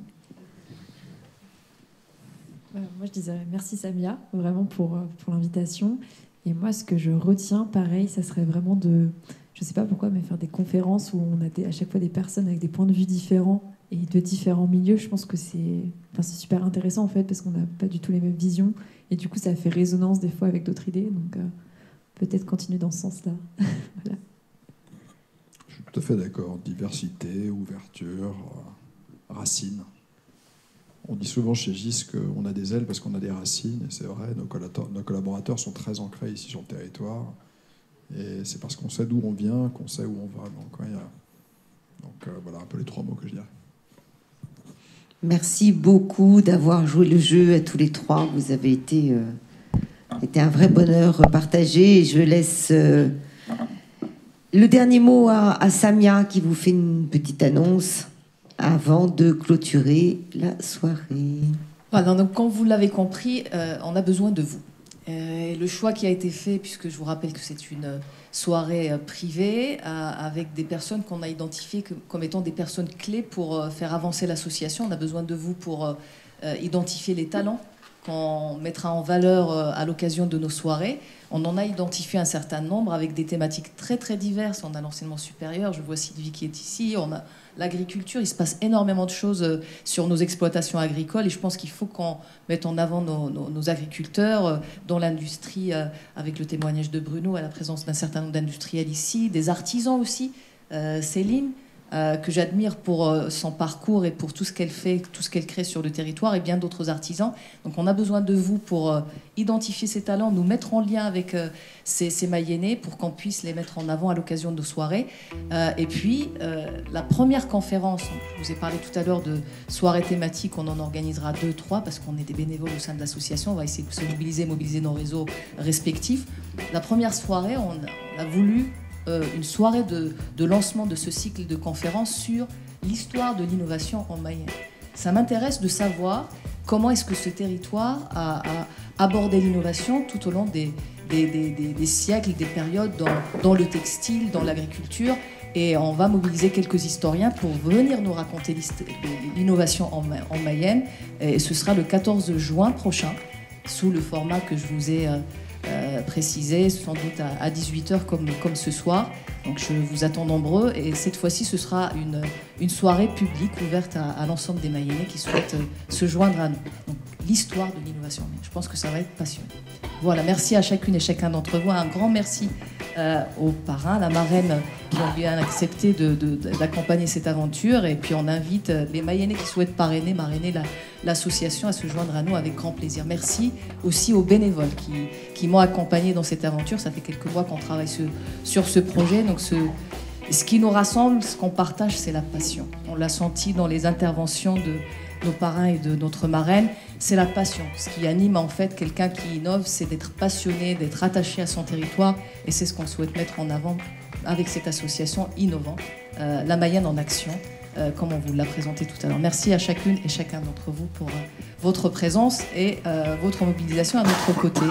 Moi, je disais merci Samia, vraiment pour l'invitation. Et moi, ce que je retiens, pareil, ça serait vraiment je sais pas pourquoi, mais faire des conférences où on a à chaque fois des personnes avec des points de vue différents et de différents milieux. Je pense que c'est super intéressant en fait, parce qu'on n'a pas du tout les mêmes visions. Et du coup, ça fait résonance des fois avec d'autres idées. Donc, peut-être continuer dans ce sens-là. Voilà. Je suis tout à fait d'accord. Diversité, ouverture, racines. On dit souvent chez GIS qu'on a des ailes parce qu'on a des racines. Et c'est vrai, nos collaborateurs sont très ancrés ici sur le territoire. Et c'est parce qu'on sait d'où on vient qu'on sait où on va. Donc, voilà un peu les 3 mots que je dirais. Merci beaucoup d'avoir joué le jeu à tous les 3. Vous avez été un vrai bonheur partagé. Et je laisse le dernier mot à Samia qui vous fait une petite annonce avant de clôturer la soirée. Voilà, donc comme vous l'avez compris, on a besoin de vous. Le choix qui a été fait, puisque je vous rappelle que c'est une soirée privée avec des personnes qu'on a identifiées comme étant des personnes clés pour faire avancer l'association. On a besoin de vous pour identifier les talents qu'on mettra en valeur à l'occasion de nos soirées. On en a identifié un certain nombre avec des thématiques très très diverses. On a l'enseignement supérieur, je vois Sylvie qui est ici, on a l'agriculture, il se passe énormément de choses sur nos exploitations agricoles et je pense qu'il faut qu'on mette en avant nos agriculteurs dans l'industrie, avec le témoignage de Bruno, à la présence d'un certain nombre d'industriels ici, des artisans aussi, Céline, que j'admire pour son parcours et pour tout ce qu'elle fait, tout ce qu'elle crée sur le territoire et bien d'autres artisans. Donc on a besoin de vous pour identifier ces talents, nous mettre en lien avec ces Mayennais pour qu'on puisse les mettre en avant à l'occasion de nos soirées. Et puis la première conférence, je vous ai parlé tout à l'heure de soirées thématiques, on en organisera 2, 3 parce qu'on est des bénévoles au sein de l'association, on va essayer de se mobiliser nos réseaux respectifs. La première soirée, on a voulu une soirée de lancement de ce cycle de conférences sur l'histoire de l'innovation en Mayenne. Ça m'intéresse de savoir comment est-ce que ce territoire a abordé l'innovation tout au long des des siècles, des périodes dans le textile, dans l'agriculture. Et on va mobiliser quelques historiens pour venir nous raconter l'innovation en Mayenne. Et ce sera le 14 juin prochain, sous le format que je vous ai précisé, sans doute à 18h comme ce soir. Donc je vous attends nombreux. Et cette fois-ci, ce sera une soirée publique ouverte à l'ensemble des Mayennais qui souhaitent se joindre à nous. Donc, l'histoire de l'innovation. Je pense que ça va être passionnant. Voilà, merci à chacune et chacun d'entre vous. Un grand merci aux parrains, la marraine qui ont bien accepté d'accompagner cette aventure. Et puis on invite les Mayennais qui souhaitent marrainer l'association à se joindre à nous avec grand plaisir. Merci aussi aux bénévoles qui m'ont accompagné dans cette aventure. Ça fait quelques mois qu'on travaille sur ce projet. Donc ce qui nous rassemble, ce qu'on partage, c'est la passion. On l'a senti dans les interventions de nos parrains et de notre marraine, c'est la passion. Ce qui anime en fait quelqu'un qui innove, c'est d'être passionné, d'être attaché à son territoire, et c'est ce qu'on souhaite mettre en avant avec cette association innovante, la Mayenne en action, comme on vous l'a présenté tout à l'heure. Merci à chacune et chacun d'entre vous pour votre présence et votre mobilisation à notre côté.